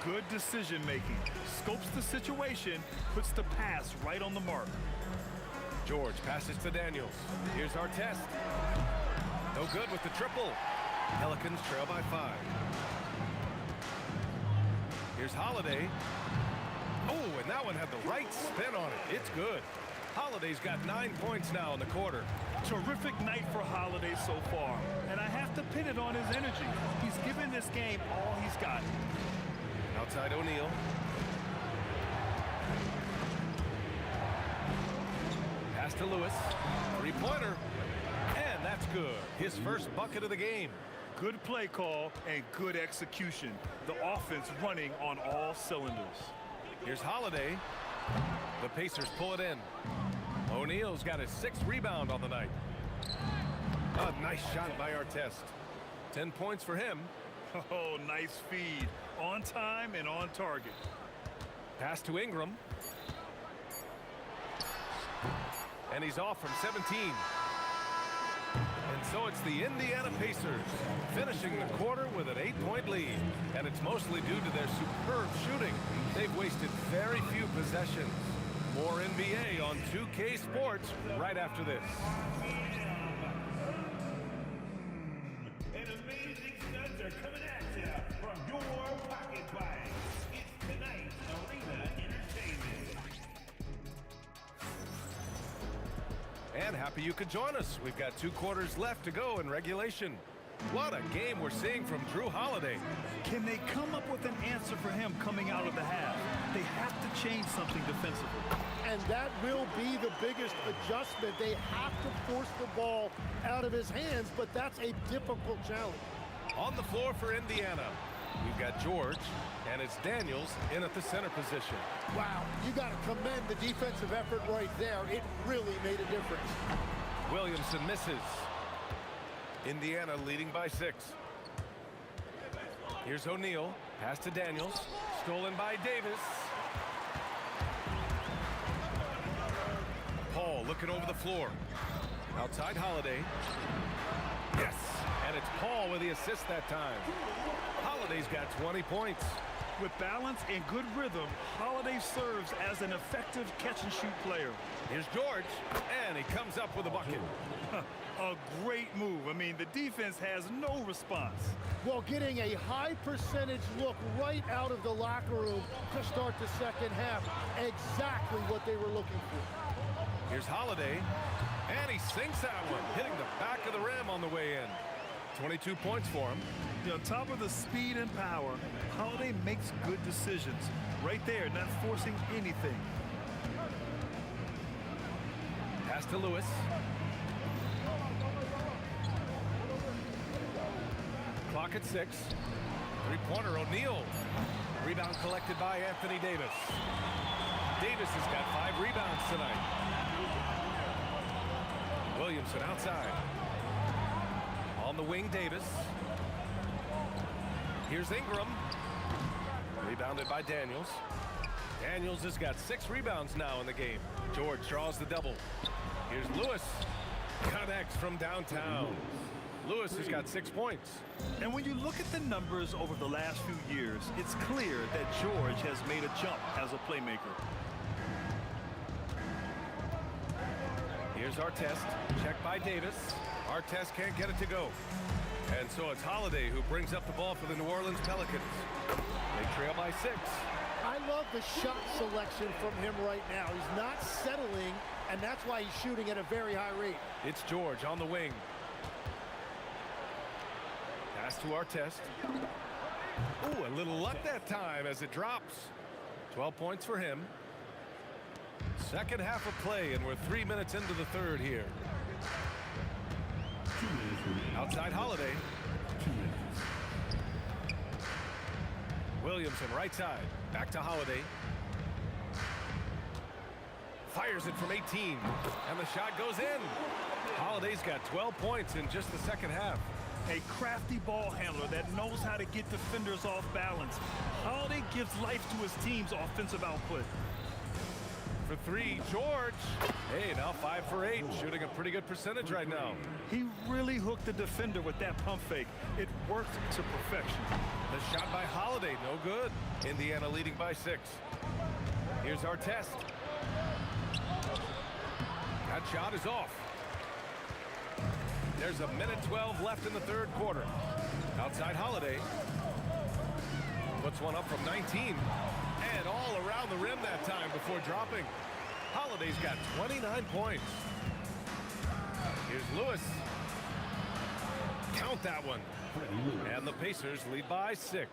Good decision making. Scopes the situation, puts the pass right on the mark. George passes to Daniels. Here's Artest. No good with the triple. Pelicans trail by 5. Here's Holiday. Oh, and that one had the right spin on it. It's good. Holiday's got 9 points now in the quarter. Terrific night for Holiday so far, and I have to pin it on his energy. He's given this game all he's got. Outside O'Neal. Pass to Lewis. Three-pointer. And that's good. His first bucket of the game. Good play call and good execution. The offense running on all cylinders. Here's Holiday. The Pacers pull it in. O'Neal's got his 6th rebound on the night. A nice shot by Artest. 10 points for him. Oh, nice feed. On time and on target. Pass to Ingram. And he's off from 17. And so it's the Indiana Pacers finishing the quarter with an 8-point lead. And it's mostly due to their superb shooting. They've wasted very few possessions. More NBA on 2K Sports right after this. And amazing studs are coming at you from your pocket bike. It's tonight's Arena Entertainment. And happy you could join us. We've got 2 quarters left to go in regulation. What a game we're seeing from Drew Holiday. Can they come up with an answer for him coming out of the half? They have to change something defensively. And that will be the biggest adjustment. They have to force the ball out of his hands, but that's a difficult challenge. On the floor for Indiana, we've got George, and it's Daniels in at the center position. Wow, you got to commend the defensive effort right there. It really made a difference. Williamson misses. Indiana leading by 6. Here's O'Neal. Pass to Daniels. Stolen by Davis. Paul looking over the floor. Outside Holiday. Yes. And it's Paul with the assist that time. Holiday's got 20 points. With balance and good rhythm, Holiday serves as an effective catch-and-shoot player. Here's George. And he comes up with a bucket. A great move. I mean, the defense has no response. Well, getting a high percentage look right out of the locker room to start the second half. Exactly what they were looking for. Here's Holiday. And he sinks that one, hitting the back of the rim on the way in. 22 points for him. On top of the speed and power, Holiday makes good decisions. Right there, not forcing anything. Pass to Lewis. Clock at 6. Three-pointer O'Neal. Rebound collected by Anthony Davis. Davis has got 5 rebounds tonight. Williamson outside. On the wing, Davis. Here's Ingram. Rebounded by Daniels. Daniels has got 6 rebounds now in the game. George draws the double. Here's Lewis. Connects from downtown. Lewis has got 6 points. And when you look at the numbers over the last few years, it's clear that George has made a jump as a playmaker. Here's Artest. Checked by Davis. Artest can't get it to go. And so it's Holiday who brings up the ball for the New Orleans Pelicans. They trail by 6. I love the shot selection from him right now. He's not settling, and that's why he's shooting at a very high rate. It's George on the wing. Pass to Artest. Ooh, a little luck that time as it drops. 12 points for him. Second half of play, and we're 3 minutes into the third here. Outside Holiday. Williamson right side. Back to Holiday. Fires it from 18. And the shot goes in. Holiday's got 12 points in just the second half. A crafty ball handler that knows how to get defenders off balance. Holiday gives life to his team's offensive output. For 3, George. Hey, now 5 for 8. Shooting a pretty good percentage right now. He really hooked the defender with that pump fake. It worked to perfection. The shot by Holiday, no good. Indiana leading by 6. Here's Artest. That shot is off. There's a minute 12 left in the third quarter. Outside Holiday. Puts one up from 19. And all around the rim that time before dropping. Holiday's got 29 points. Here's Lewis. Count that one. And the Pacers lead by 6.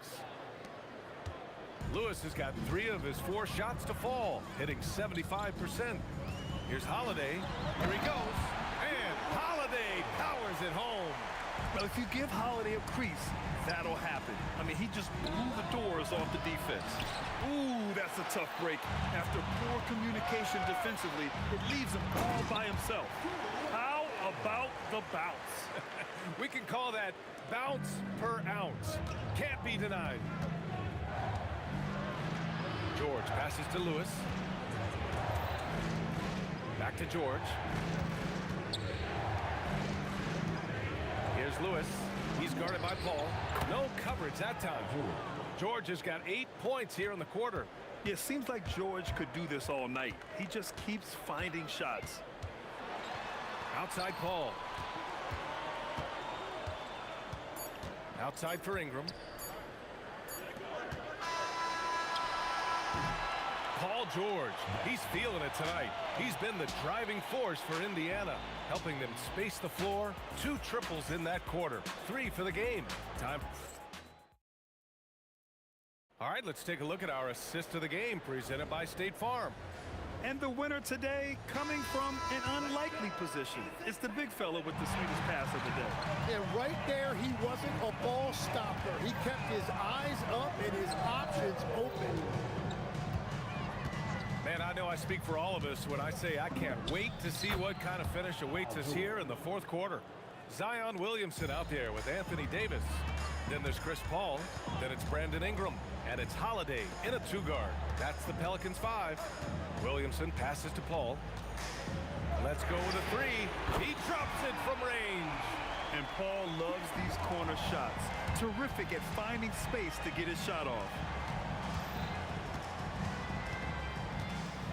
Lewis has got 3 of his 4 shots to fall, hitting 75%. Here's Holiday. Here he goes. And Holiday powers it home. Well, if you give Holiday a crease, that'll happen. I mean, he just blew the doors off the defense. Ooh, that's a tough break. After poor communication defensively, it leaves him all by himself. How about the bounce? We can call that bounce per ounce. Can't be denied. George passes to Lewis. Back to George. Here's Lewis. He's guarded by Paul. No coverage that time. George has got 8 points here in the quarter. Yeah, it seems like George could do this all night. He just keeps finding shots. Outside Paul. Outside for Ingram. Paul George, he's feeling it tonight. He's been the driving force for Indiana, helping them space the floor. 2 triples in that quarter. 3 for the game. Time. All right, let's take a look at our assist of the game presented by State Farm. And the winner today coming from an unlikely position. It's the big fella with the sweetest pass of the day. And right there, he wasn't a ball stopper. He kept his eyes up and his options open. Man, I know I speak for all of us when I say I can't wait to see what kind of finish awaits us here in the 4th quarter. Zion Williamson out there with Anthony Davis. Then there's Chris Paul. Then it's Brandon Ingram. And it's Holiday in a 2-guard. That's the Pelicans 5. Williamson passes to Paul. Let's go with a 3. He drops it from range. And Paul loves these corner shots. Terrific at finding space to get his shot off.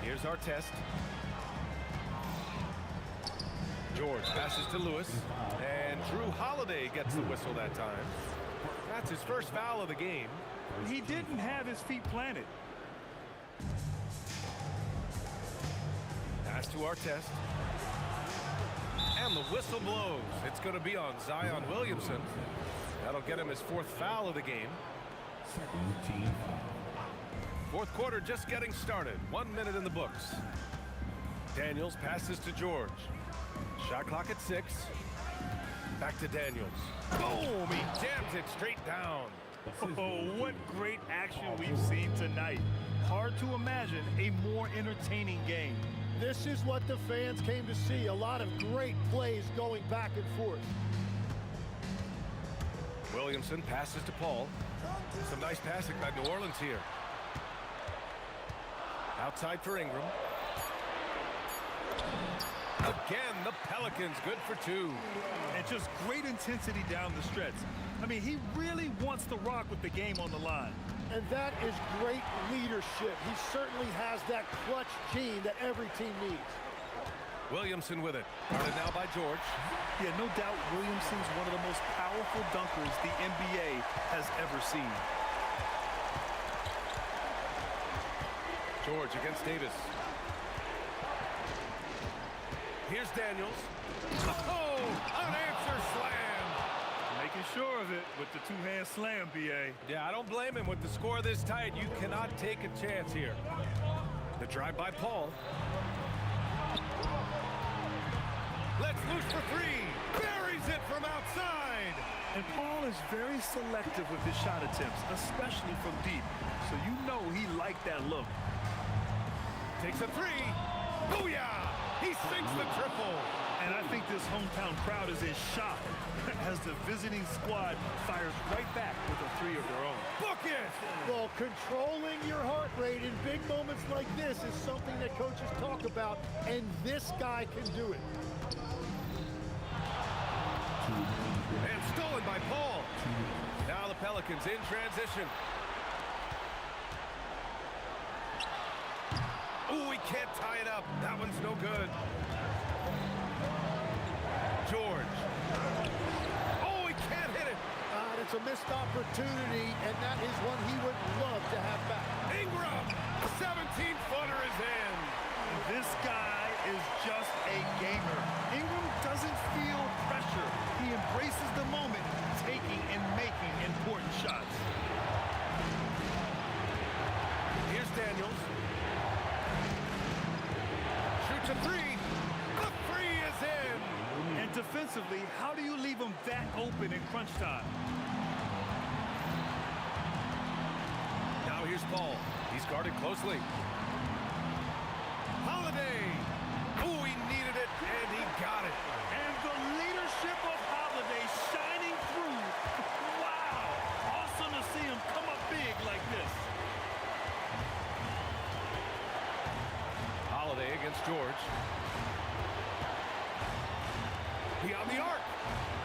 Here's our test. George passes to Lewis. And Drew Holiday gets the whistle that time. That's his first foul of the game. He didn't have his feet planted. Pass to our test. And the whistle blows. It's going to be on Zion Williamson. That'll get him his 4th foul of the game. 4th quarter just getting started. 1 minute in the books. Daniels passes to George. Shot clock at 6. Back to Daniels. Boom! He jams it straight down. Oh, what great action we've seen tonight. Hard to imagine a more entertaining game. This is what the fans came to see. A lot of great plays going back and forth. Williamson passes to Paul. Some nice passing by New Orleans here. Outside for Ingram. Again, the Pelicans good for 2. And just great intensity down the stretch. I mean, he really wants to rock with the game on the line. And that is great leadership. He certainly has that clutch gene that every team needs. Williamson with it. Guarded now by George. Yeah, no doubt Williamson's one of the most powerful dunkers the NBA has ever seen. George against Davis. Here's Daniels. Oh, unanswered slam. Making sure of it with the 2-hand slam, B.A. Yeah, I don't blame him. With the score this tight, you cannot take a chance here. The drive by Paul. Let's loose for 3. Buries it from outside. And Paul is very selective with his shot attempts, especially from deep. So you know he liked that look. Takes a 3. Booyah! He sinks the triple. And I think this hometown crowd is in shock as the visiting squad fires right back with a 3 of their own. Book it! Well, controlling your heart rate in big moments like this is something that coaches talk about, and this guy can do it. And stolen by Paul. Now the Pelicans in transition. Ooh, he can't tie it up. That one's no good. George. Oh, he can't hit it. The It's a missed opportunity, and that is one he would love to have back. Ingram, 17-footer is in. This guy is just a gamer. Ingram doesn't feel pressure. He embraces the moment, taking and making important shots. Here's Daniels. Shoots a three. The three is in. And defensively, how do you leave him that open in crunch time? Now here's Paul. He's guarded closely. Holiday. Oh, he needed it, and he got it. And the leadership of Holiday shining through. Wow. Awesome to see him come up big like this. Holiday against George. Beyond the arc.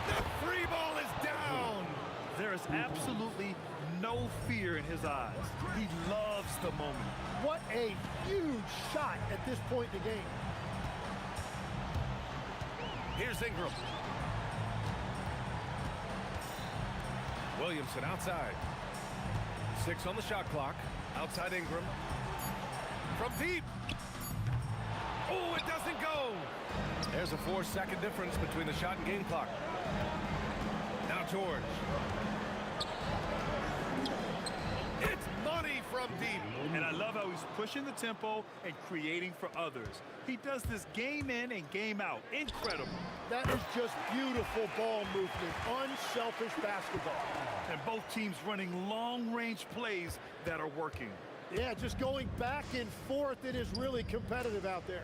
The free ball is down. There is absolutely no fear in his eyes. He loves the moment. What a huge shot at this point in the game. Here's Ingram. Williamson outside. 6 on the shot clock. Outside Ingram. From deep. Oh, it doesn't go. There's a 4-second difference between the shot and game clock. Now George. It's money from deep. And I love how he's pushing the tempo and creating for others. He does this game in and game out. Incredible. That is just beautiful ball movement, unselfish basketball. And both teams running long-range plays that are working. Yeah, just going back and forth. It is really competitive out there.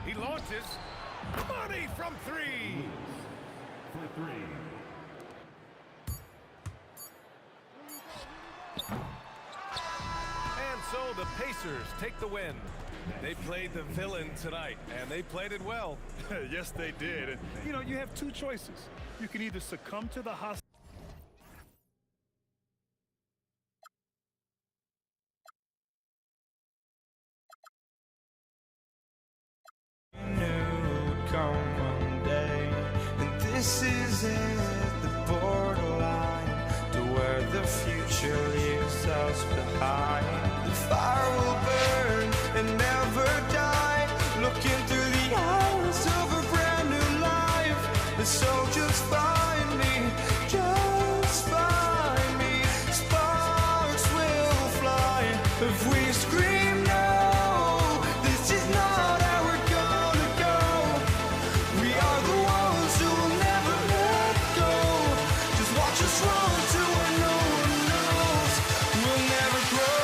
He launches. Money from three. For three. And so the Pacers take the win. They played the villain tonight, and they played it well. Yes, they did. And, you know, you have two choices. You can either succumb to the hostility. Come one day, and this is it, the borderline to where the future leaves us behind. The fire will burn and never die, looking through the eyes of a brand new life. And so just find me, just find me. Sparks will fly if we scream no. This is not how we're gonna go. We are the ones who will never let go. Just watch us run to where no one knows. We'll never grow.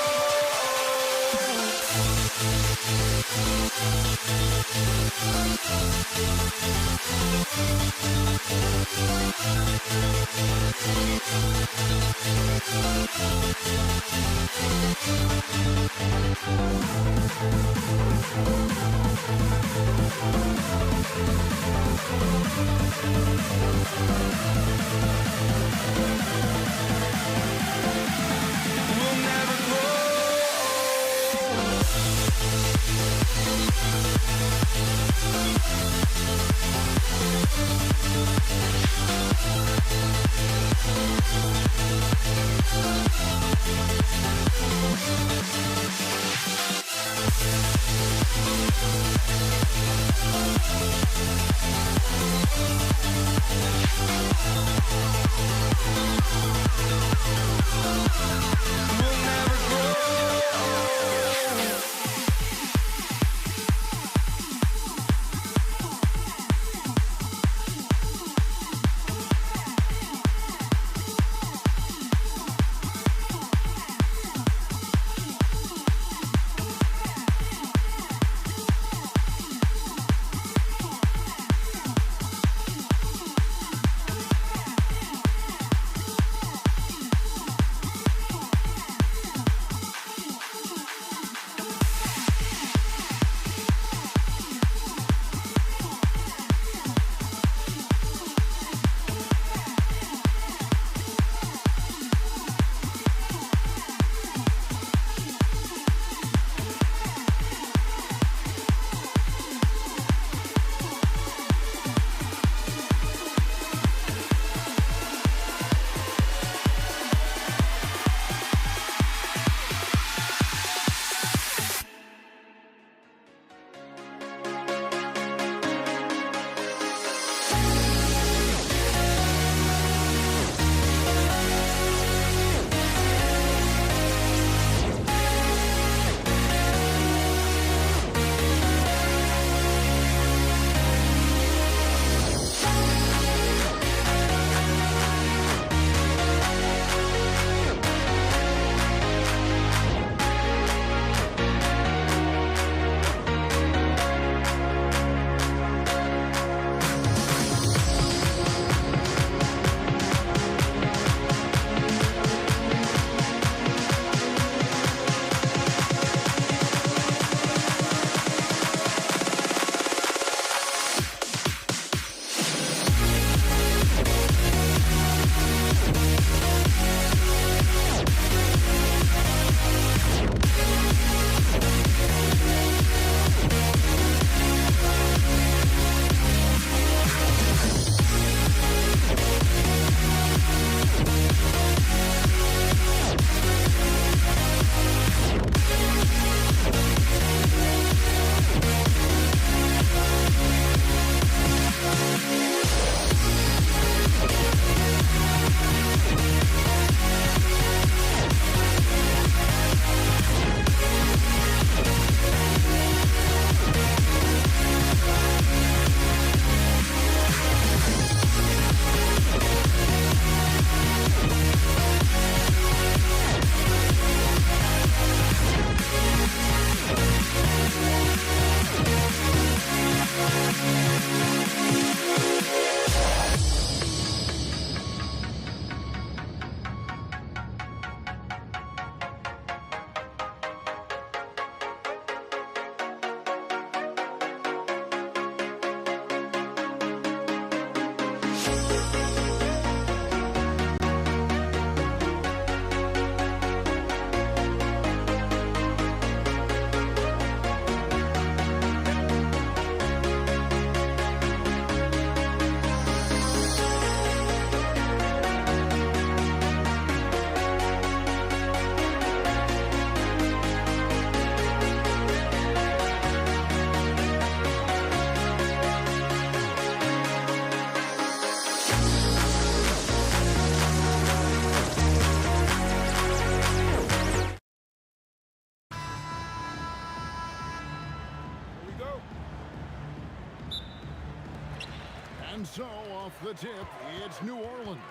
so off the tip, it's New Orleans.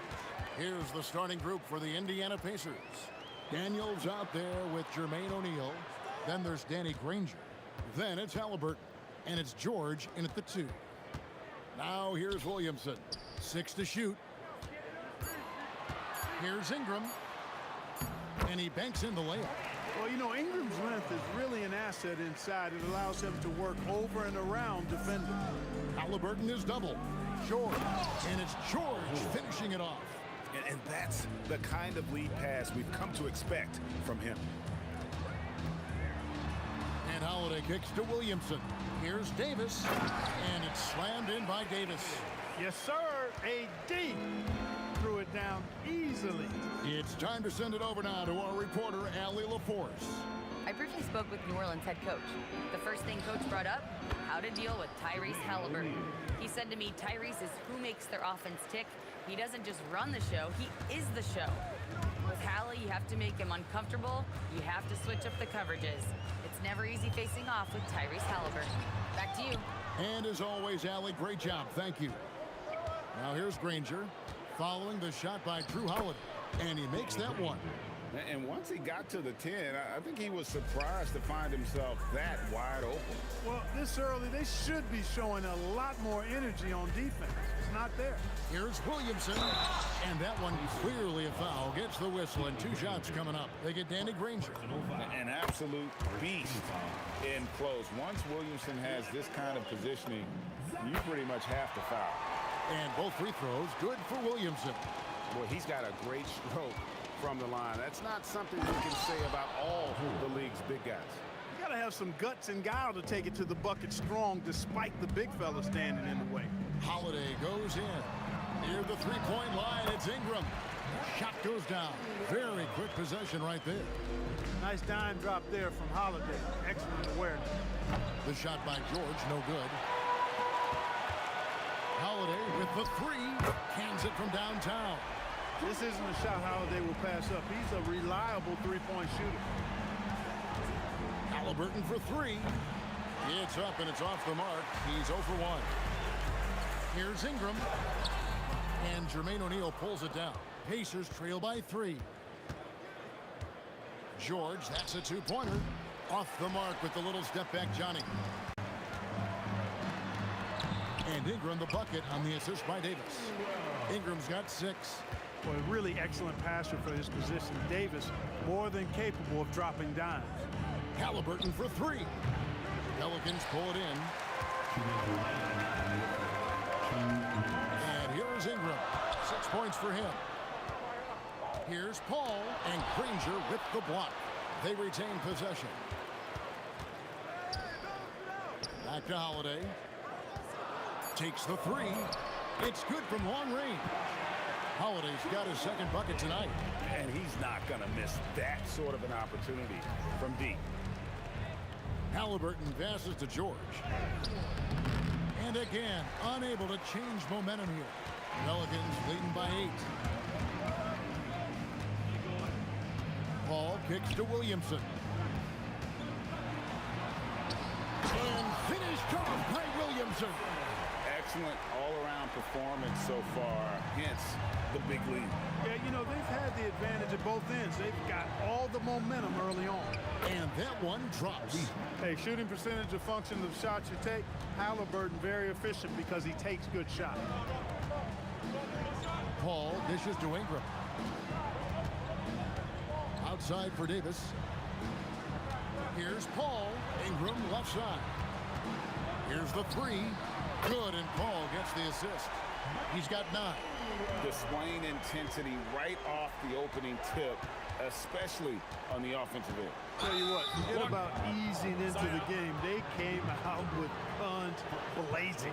Here's the starting group for the Indiana Pacers. Daniels out there with Jermaine O'Neal. Then there's Danny Granger. Then it's Halliburton. And it's George in at the 2. Now here's Williamson. 6 to shoot. Here's Ingram. And he banks in the layup. Well, you know, Ingram's length is really an asset inside. It allows him to work over and around defenders. Halliburton is double. George. And it's George finishing it off. And that's the kind of lead pass we've come to expect from him. And Holiday kicks to Williamson. Here's Davis. And it's slammed in by Davis. Yes, sir. AD threw it down easily. It's time to send it over now to our reporter, Allie LaForce. I briefly spoke with New Orleans head coach. The first thing coach brought up, how to deal with Tyrese Halliburton. He said to me, Tyrese is who makes their offense tick. He doesn't just run the show, he is the show. With Hallie, you have to make him uncomfortable. You have to switch up the coverages. It's never easy facing off with Tyrese Halliburton. Back to you. And as always, Allie, great job. Thank you. Now here's Granger following the shot by Drew Holiday. And he makes that one. And once he got to the 10, I think he was surprised to find himself that wide open. Well, this early, they should be showing a lot more energy on defense. It's not there. Here's Williamson. And that one clearly a foul. Gets the whistle and 2 shots coming up. They get Danny Granger. An absolute beast in close. Once Williamson has this kind of positioning, you pretty much have to foul. And both free throws good for Williamson. Boy, he's got a great stroke from the line. That's not something you can say about all the league's big guys. You got to have some guts and guile to take it to the bucket strong despite the big fella standing in the way. Holiday goes in. Near the three-point line, it's Ingram. Shot goes down. Very quick possession right there. Nice dime drop there from Holiday. Excellent awareness. The shot by George, no good. Holiday with the 3. Cans it from downtown. This isn't a shot Holiday will pass up. He's a reliable three-point shooter. Halliburton for 3. It's up and it's off the mark. He's 0 for 1. Here's Ingram. And Jermaine O'Neal pulls it down. Pacers trail by 3. George, that's a 2-pointer. Off the mark with the little step back Johnny. And Ingram the bucket on the assist by Davis. Ingram's got 6. Boy, a really excellent passer for his position. Davis, more than capable of dropping dimes. Halliburton for 3. Pelicans pull it in. And here is Ingram. 6 points for him. Here's Paul and Granger with the block. They retain possession. Back to Holiday. Takes the 3. It's good from long range. Holiday's got his second bucket tonight. And he's not going to miss that sort of an opportunity from deep. Halliburton passes to George. And again, unable to change momentum here. Pelicans leading by 8. Paul kicks to Williamson. And finished off by Williamson. Excellent all-around performance so far, hence the big lead. Yeah, you know, they've had the advantage at both ends. They've got all the momentum early on. And that one drops. Hey, shooting percentage a function of the shots you take. Halliburton very efficient because he takes good shots. Paul dishes to Ingram. Outside for Davis. Here's Paul. Ingram left side. Here's the 3. Good, and Paul gets the assist. He's got 9. Displaying intensity right off the opening tip, especially on the offensive end. Tell you what, forget about easing into the game. They came out with guns blazing.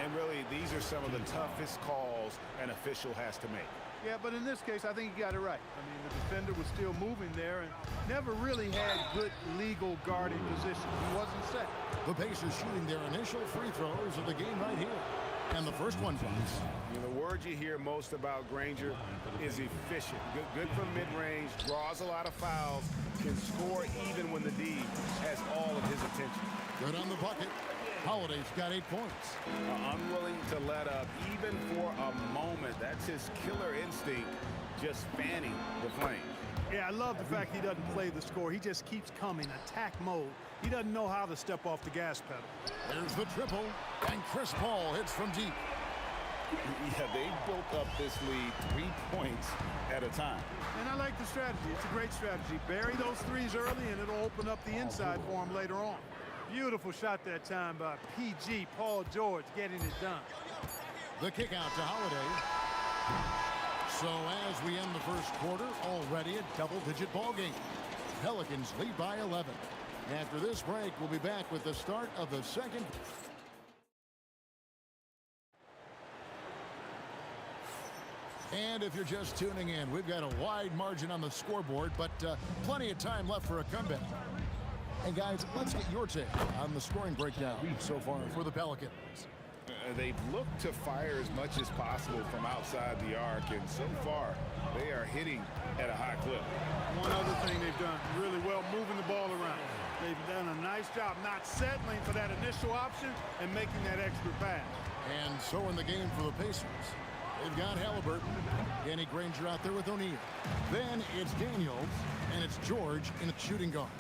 And really, these are some of the toughest calls an official has to make. Yeah, but in this case, I think he got it right. I mean, the defender was still moving there and never really had good legal guarding position. He wasn't set. The Pacers shooting their initial free throws of the game right here. And the first one drops. You know, the word you hear most about Granger is efficient. Good from mid-range, draws a lot of fouls, can score even when the D has all of his attention. Good on the bucket. Holiday's got 8 points. Unwilling to let up even for a moment. That's his killer instinct, just fanning the flame. Yeah, I love the fact he doesn't play the score. He just keeps coming, attack mode. He doesn't know how to step off the gas pedal. There's the triple, and Chris Paul hits from deep. Yeah, they built up this lead 3 points at a time. And I like the strategy. It's a great strategy. Bury those threes early, and it'll open up the inside for him later on. Beautiful shot that time by PG, Paul George, getting it done. The kick out to Holiday. So as we end the first quarter, already a double-digit ball game. Pelicans lead by 11. After this break, we'll be back with the start of the second. And if you're just tuning in, we've got a wide margin on the scoreboard, but plenty of time left for a comeback. And guys, let's get your take on the scoring breakdown so far for the Pelicans. They've looked to fire as much as possible from outside the arc, and so far they are hitting at a high clip. One other thing they've done really well, moving the ball around. They've done a nice job not settling for that initial option and making that extra pass. And so in the game for the Pacers, they've got Halliburton, Danny Granger out there with O'Neal. Then it's Daniels, and it's George in the shooting guard.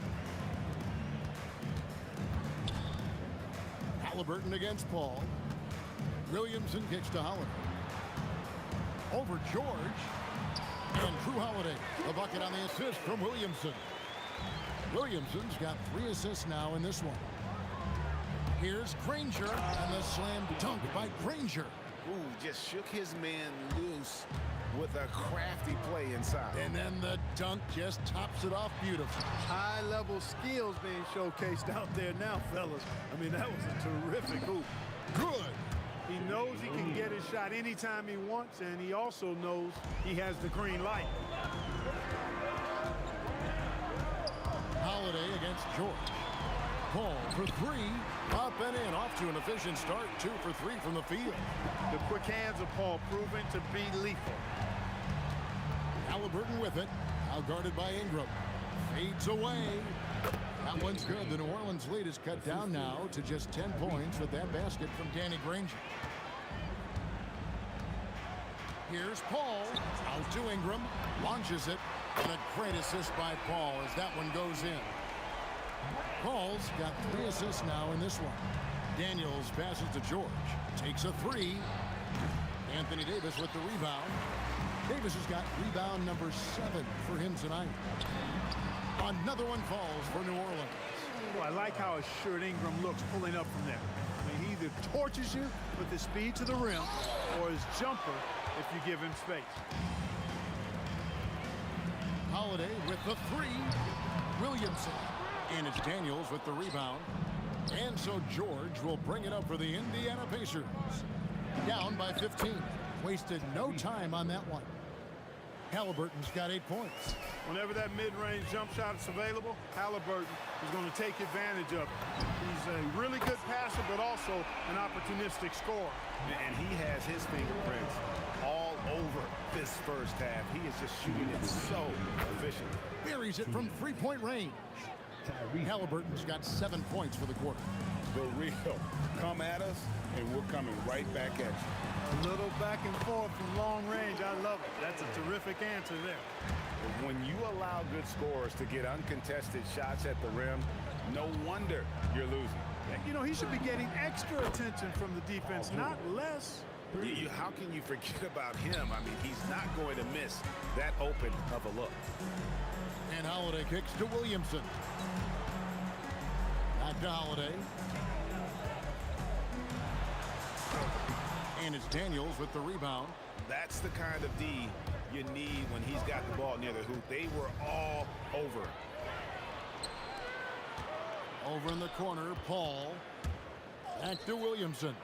Halliburton against Paul. Williamson kicks to Holiday. Over George. And Drew Holiday. The bucket on the assist from Williamson. Williamson's got 3 assists now in this one. Here's Granger. And the slam dunk by Granger. Ooh, just shook his man loose with a crafty play inside. And then the dunk just tops it off beautifully. High-level skills being showcased out there now, fellas. I mean, that was a terrific hoop. Good. He knows he can get his shot anytime he wants, and he also knows he has the green light. Holiday against George. Paul for 3. Up and in. Off to an efficient start. 2 for 3 from the field. The quick hands of Paul proving to be lethal. Halliburton with it. Out guarded by Ingram. Fades away. That one's good. The New Orleans lead is cut down now to just 10 points with that basket from Danny Granger. Here's Paul. Out to Ingram. Launches it. And a great assist by Paul as that one goes in. Paul's got 3 assists now in this one. Daniels passes to George. Takes a 3. Anthony Davis with the rebound. Davis has got rebound number 7 for him tonight. Another one falls for New Orleans. Well, I like how assured Ingram looks pulling up from there. I mean, he either torches you with his speed to the rim or his jumper if you give him space. Holiday with the 3. Williamson. And it's Daniels with the rebound. And so George will bring it up for the Indiana Pacers. Down by 15. Wasted no time on that one. Halliburton's got 8 points. Whenever that mid-range jump shot is available, Halliburton is going to take advantage of it. He's a really good passer, but also an opportunistic scorer. And he has his fingerprints all over this first half. He is just shooting it so efficiently. Buries it from 3-point range. Halliburton's got 7 points for the quarter. The real come at us, and we're coming right back at you. A little back and forth from long range. I love it. That's a terrific answer there. When you allow good scorers to get uncontested shots at the rim, no wonder you're losing. You know, he should be getting extra attention from the defense, not less. How can you forget about him? I mean, he's not going to miss that open of a look. And Holiday kicks to Williamson. Back to Holiday. And it's Daniels with the rebound. That's the kind of D you need when he's got the ball near the hoop. They were all over. Over in the corner, Paul. Back to Williamson.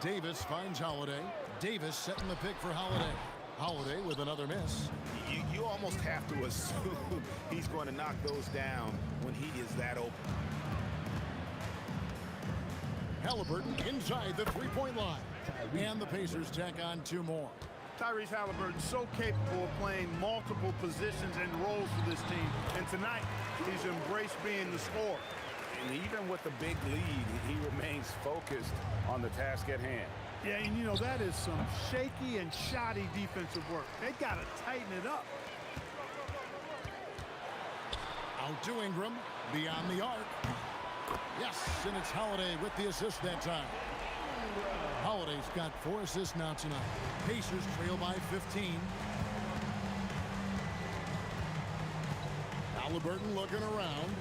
Davis finds Holiday. Davis setting the pick for Holiday. Holiday with another miss. You almost have to assume he's going to knock those down when he is that open. Halliburton inside the 3-point line. And the Pacers tack on 2 more. Tyrese Halliburton so capable of playing multiple positions and roles for this team. And tonight, he's embraced being the scorer. And even with the big lead, he remains focused on the task at hand. Yeah, and you know, that is some shaky and shoddy defensive work. They got to tighten it up. Out to Ingram, beyond the arc. Yes, and it's Holiday with the assist that time. Holiday's got 4 assists now tonight. Pacers trail by 15. Halliburton looking around.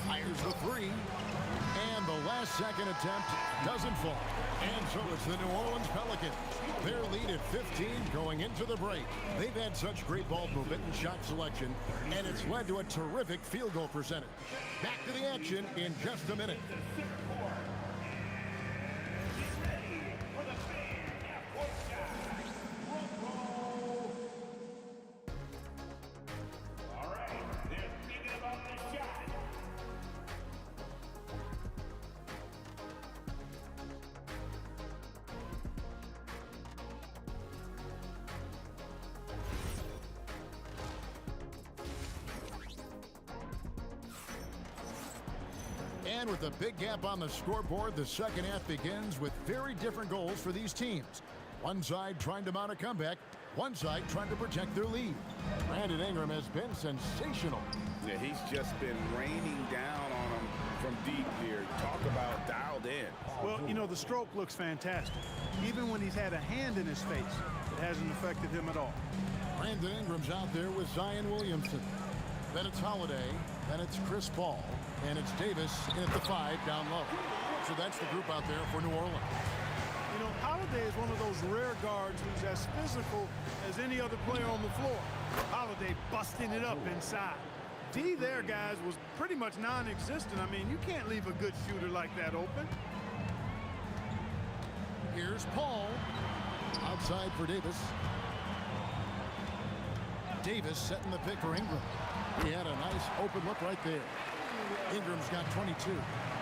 Fires the 3. And the last second attempt doesn't fall. And so it's the New Orleans Pelicans. Their lead at 15 going into the break. They've had such great ball movement and shot selection, and it's led to a terrific field goal percentage. Back to the action in just a minute. And with a big gap on the scoreboard, the second half begins with very different goals for these teams. One side trying to mount a comeback, one side trying to protect their lead. Brandon Ingram has been sensational. Yeah, he's just been raining down on him from deep here. Talk about dialed in. Well, you know, the stroke looks fantastic. Even when he's had a hand in his face, it hasn't affected him at all. Brandon Ingram's out there with Zion Williamson. Then it's Holiday, then it's Chris Paul, and it's Davis in at the 5 down low. So that's the group out there for New Orleans. You know, Holiday is one of those rare guards who's as physical as any other player on the floor. Holiday busting it up inside. D there, guys, was pretty much non-existent. I mean, you can't leave a good shooter like that open. Here's Paul. Outside for Davis. Davis setting the pick for Ingram. He had a nice open look right there. Ingram's got 22.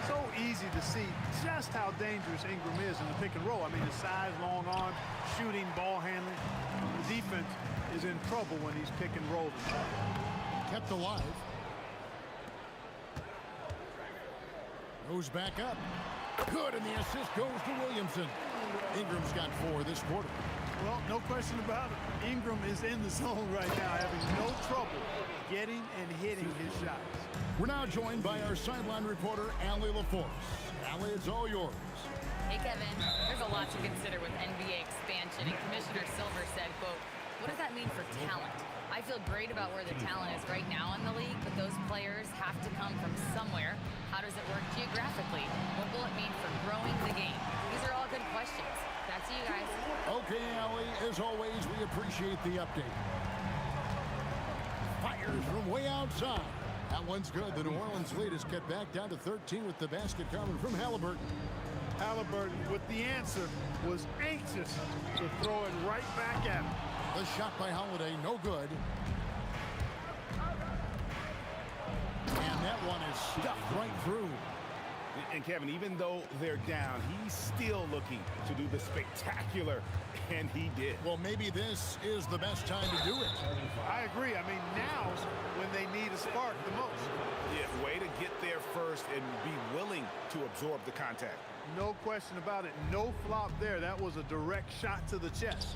So easy to see just how dangerous Ingram is in the pick and roll. I mean, the size, long arm, shooting, ball handling. The defense is in trouble when he's pick and rolling. Kept alive. Goes back up. Good, and the assist goes to Williamson. Ingram's got 4 this quarter. Well, no question about it. Ingram is in the zone right now, having no trouble getting and hitting his shots. We're now joined by our sideline reporter, Allie LaForce. Allie, it's all yours. Hey, Kevin. There's a lot to consider with NBA expansion, and Commissioner Silver said, quote, "What does that mean for talent? I feel great about where the talent is right now in the league, but those players have to come from somewhere. How does it work geographically? What will it mean for growing the game?" These are all good questions. Back to you guys. Okay, Allie, as always, we appreciate the update. Fires from way outside. That one's good. The New Orleans lead is cut back down to 13 with the basket coming from Halliburton. Halliburton, with the answer, was anxious to throw it right back at him. The shot by Holiday, no good. And that one is stuffed right through. And Kevin, even though they're down, he's still looking to do the spectacular, and he did. Well, maybe this is the best time to do it. I agree. I mean, now's when they need a spark the most. Yeah, way to get there first and be willing to absorb the contact. No question about it. No flop there. That was a direct shot to the chest.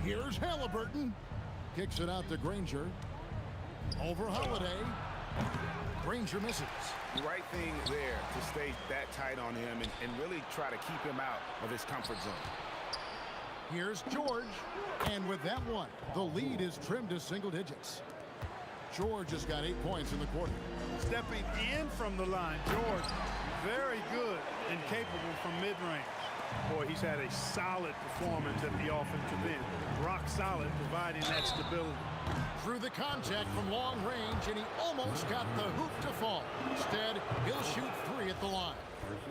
Here's Halliburton. Kicks it out to Granger. Over Holiday. Granger misses. The right thing there to stay that tight on him and really try to keep him out of his comfort zone. Here's George. And with that one, the lead is trimmed to single digits. George has got 8 points in the quarter. Stepping in from the line, George, very good and capable from mid-range. Boy, he's had a solid performance at the offensive end. Rock solid, providing that stability. Through the contact from long range, and he almost got the hoop to fall. Instead, he'll shoot 3 at the line.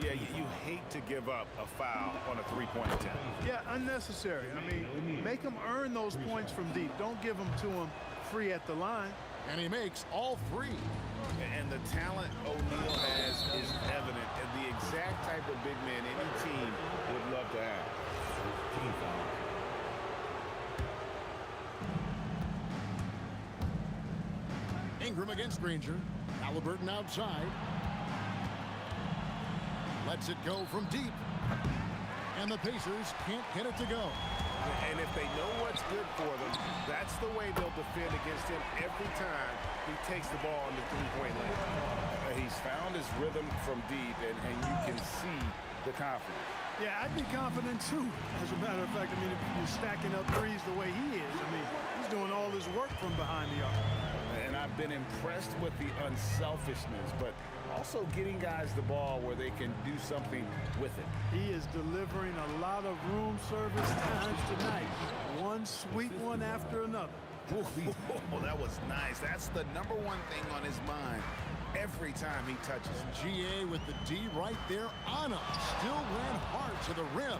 Yeah, you hate to give up a foul on a three-point attempt. Yeah, unnecessary. I mean, make him earn those points from deep. Don't give them to him free at the line. And he makes all 3. And the talent O'Neal has is evident, and the exact type of big man any team would love to have. Ingram against Granger. Halliburton outside. Lets it go from deep. And the Pacers can't get it to go. And if they know what's good for them, that's the way they'll defend against him every time he takes the ball in the three-point lane. He's found his rhythm from deep, and you can see the confidence. Yeah, I'd be confident too. As a matter of fact, I mean, if you're stacking up threes the way he is, I mean, he's doing all his work from behind the arc. And I've been impressed with the unselfishness, but also getting guys the ball where they can do something with it. He is delivering a lot of room service times tonight. One sweet one after another. Oh, that was nice. That's the #1 thing on his mind every time he touches. GA with the D right there on him. Still ran hard to the rim.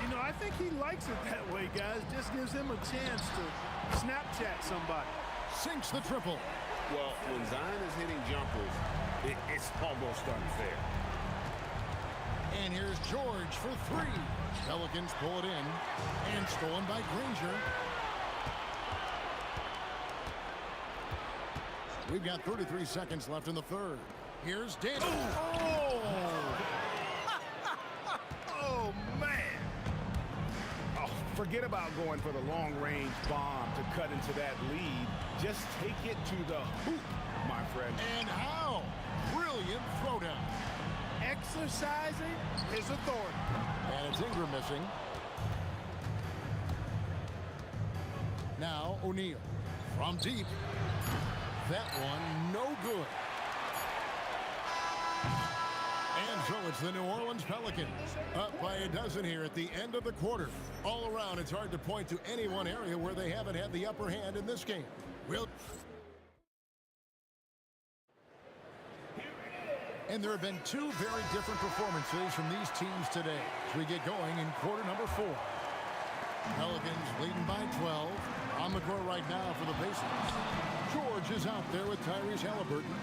You know, I think he likes it that way, guys. Just gives him a chance to Snapchat somebody. Sinks the triple. Well, when Zion is hitting jumpers, it's almost unfair. And here's George for three. Pelicans pull it in. And stolen by Granger. We've got 33 seconds left in the third. Here's Daniel. Oh! Oh, man. Oh, forget about going for the long-range bomb to cut into that lead. Just take it to the hoop, my friend. And how? Brilliant throwdown. Exercising his authority. And it's Ingram missing. Now O'Neal from deep. That one no good. And so it's the New Orleans Pelicans up by a dozen here at the end of the quarter. All around, it's hard to point to any one area where they haven't had the upper hand in this game. And there have been two very different performances from these teams today as we get going in quarter number 4. Pelicans leading by 12. On the court right now for the Pacers. George is out there with Tyrese Halliburton.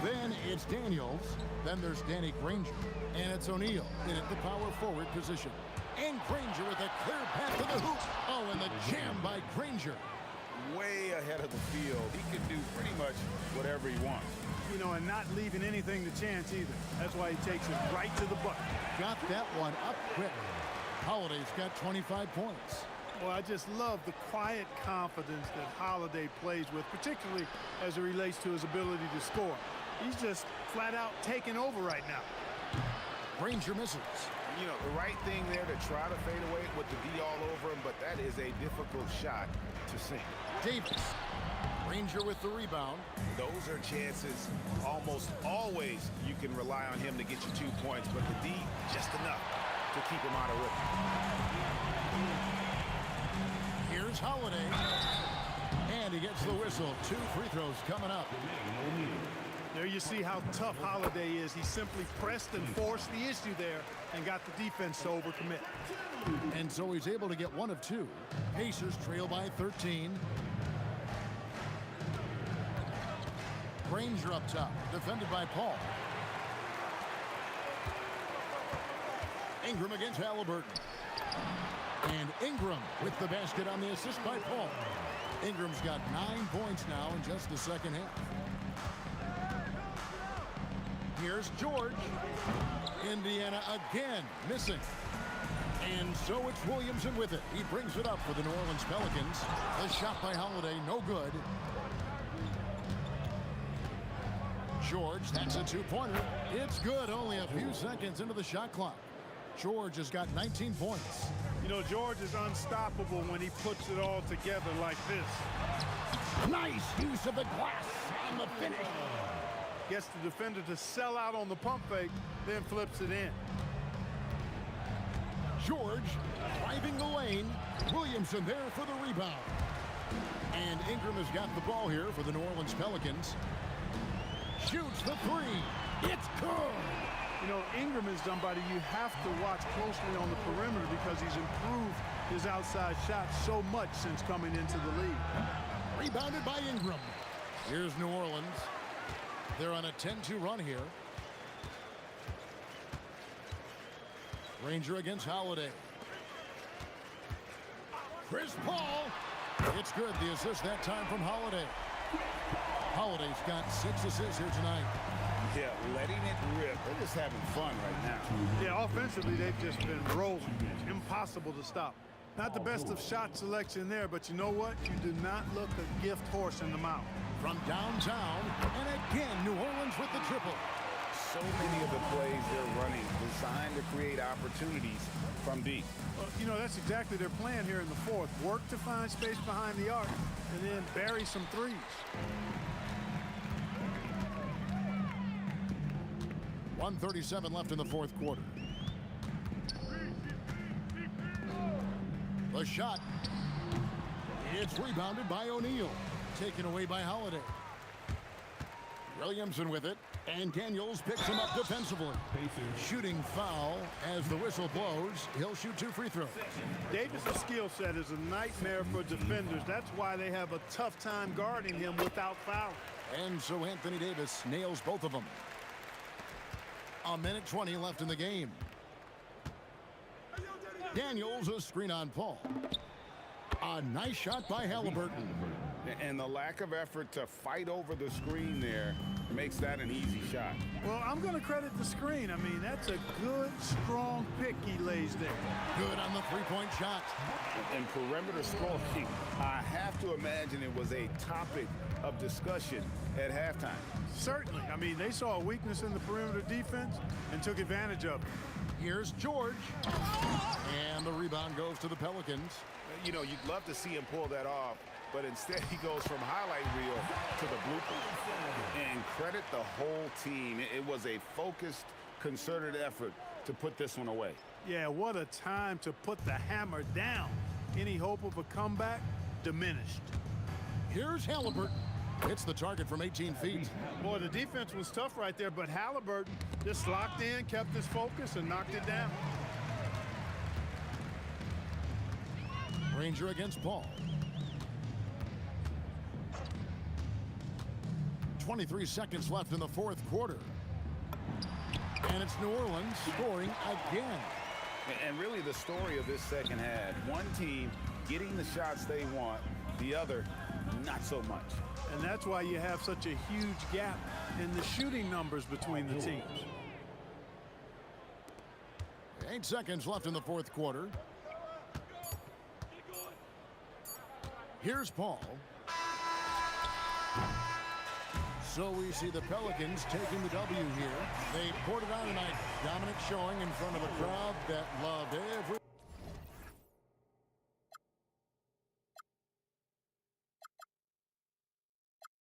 Then it's Daniels. Then there's Danny Granger. And it's O'Neal in at the power forward position. And Granger with a clear path to the hoop. Oh, and the jam by Granger. Way ahead of the field. He can do pretty much whatever he wants. You know, and not leaving anything to chance either. That's why he takes it right to the bucket. Got that one up quick. Holiday's got 25 points. Well, I just love the quiet confidence that Holiday plays with, particularly as it relates to his ability to score. He's just flat out taking over right now. Granger misses. You know, the right thing there to try to fade away with the D all over him, but that is a difficult shot to sink. Davis. Granger with the rebound. Those are chances almost always you can rely on him to get you 2 points, but the D just enough to keep him out of rhythm. Here's Holiday. And he gets the whistle. 2 free throws coming up. There you see how tough Holiday is. He simply pressed and forced the issue there and got the defense to overcommit. And so he's able to get 1 of 2. Pacers trail by 13. Granger up top, defended by Paul. Ingram against Halliburton. And Ingram with the basket on the assist by Paul. Ingram's got 9 points now in just the second half. Here's George. Indiana again missing. And so it's Williamson with it. He brings it up for the New Orleans Pelicans. The shot by Holiday, no good. George, that's a 2-pointer. It's good, only a few seconds into the shot clock. George has got 19 points. You know, George is unstoppable when he puts it all together like this. Nice use of the glass on the finish. Gets the defender to sell out on the pump fake, then flips it in. George driving the lane. Williamson there for the rebound. And Ingram has got the ball here for the New Orleans Pelicans. Shoots the 3. It's good. You know, Ingram is somebody you have to watch closely on the perimeter because he's improved his outside shot so much since coming into the league. Rebounded by Ingram. Here's New Orleans. They're on a 10-2 run here. Granger against Holiday. Chris Paul. It's good. The assist that time from Holiday. Holiday's got 6 assists here tonight. Yeah, letting it rip. They're just having fun right now. Yeah, offensively, they've just been rolling. It's impossible to stop. Not the best of shot selection there, but you know what? You do not look a gift horse in the mouth. From downtown, and again, New Orleans with the triple. So many of the plays they're running designed to create opportunities from deep. Well, you know, that's exactly their plan here in the fourth. Work to find space behind the arc, and then bury some threes. .137 left in the fourth quarter. The shot. It's rebounded by O'Neal. Taken away by Holiday. Williamson with it. And Daniels picks him up defensively. Shooting foul as the whistle blows. He'll shoot 2 free throws. Davis' skill set is a nightmare for defenders. That's why they have a tough time guarding him without fouling. And so Anthony Davis nails both of them. 1:20 left in the game. Daniels, a screen on Paul. A nice shot by Halliburton. And the lack of effort to fight over the screen there makes that an easy shot. Well, I'm going to credit the screen. I mean, that's a good, strong pick he lays there. Good on the three-point shot. And perimeter scoring, I have to imagine it was a topic of discussion at halftime. Certainly. I mean, they saw a weakness in the perimeter defense and took advantage of it. Here's George. And the rebound goes to the Pelicans. You know, you'd love to see him pull that off, but instead he goes from highlight reel to the blooper. And credit the whole team. It was a focused, concerted effort to put this one away. Yeah, what a time to put the hammer down. Any hope of a comeback diminished. Here's Halliburton. Hits the target from 18 feet. Boy, the defense was tough right there, but Halliburton just locked in, kept his focus, and knocked it down. Ranger against Paul. 23 seconds left in the fourth quarter. And it's New Orleans scoring again. And really the story of this second half, one team getting the shots they want, the other not so much. And that's why you have such a huge gap in the shooting numbers between the teams. 8 seconds left in the fourth quarter. Here's Paul. So we see the Pelicans taking the W here. They poured it on tonight. Dominant showing in front of a crowd that loved every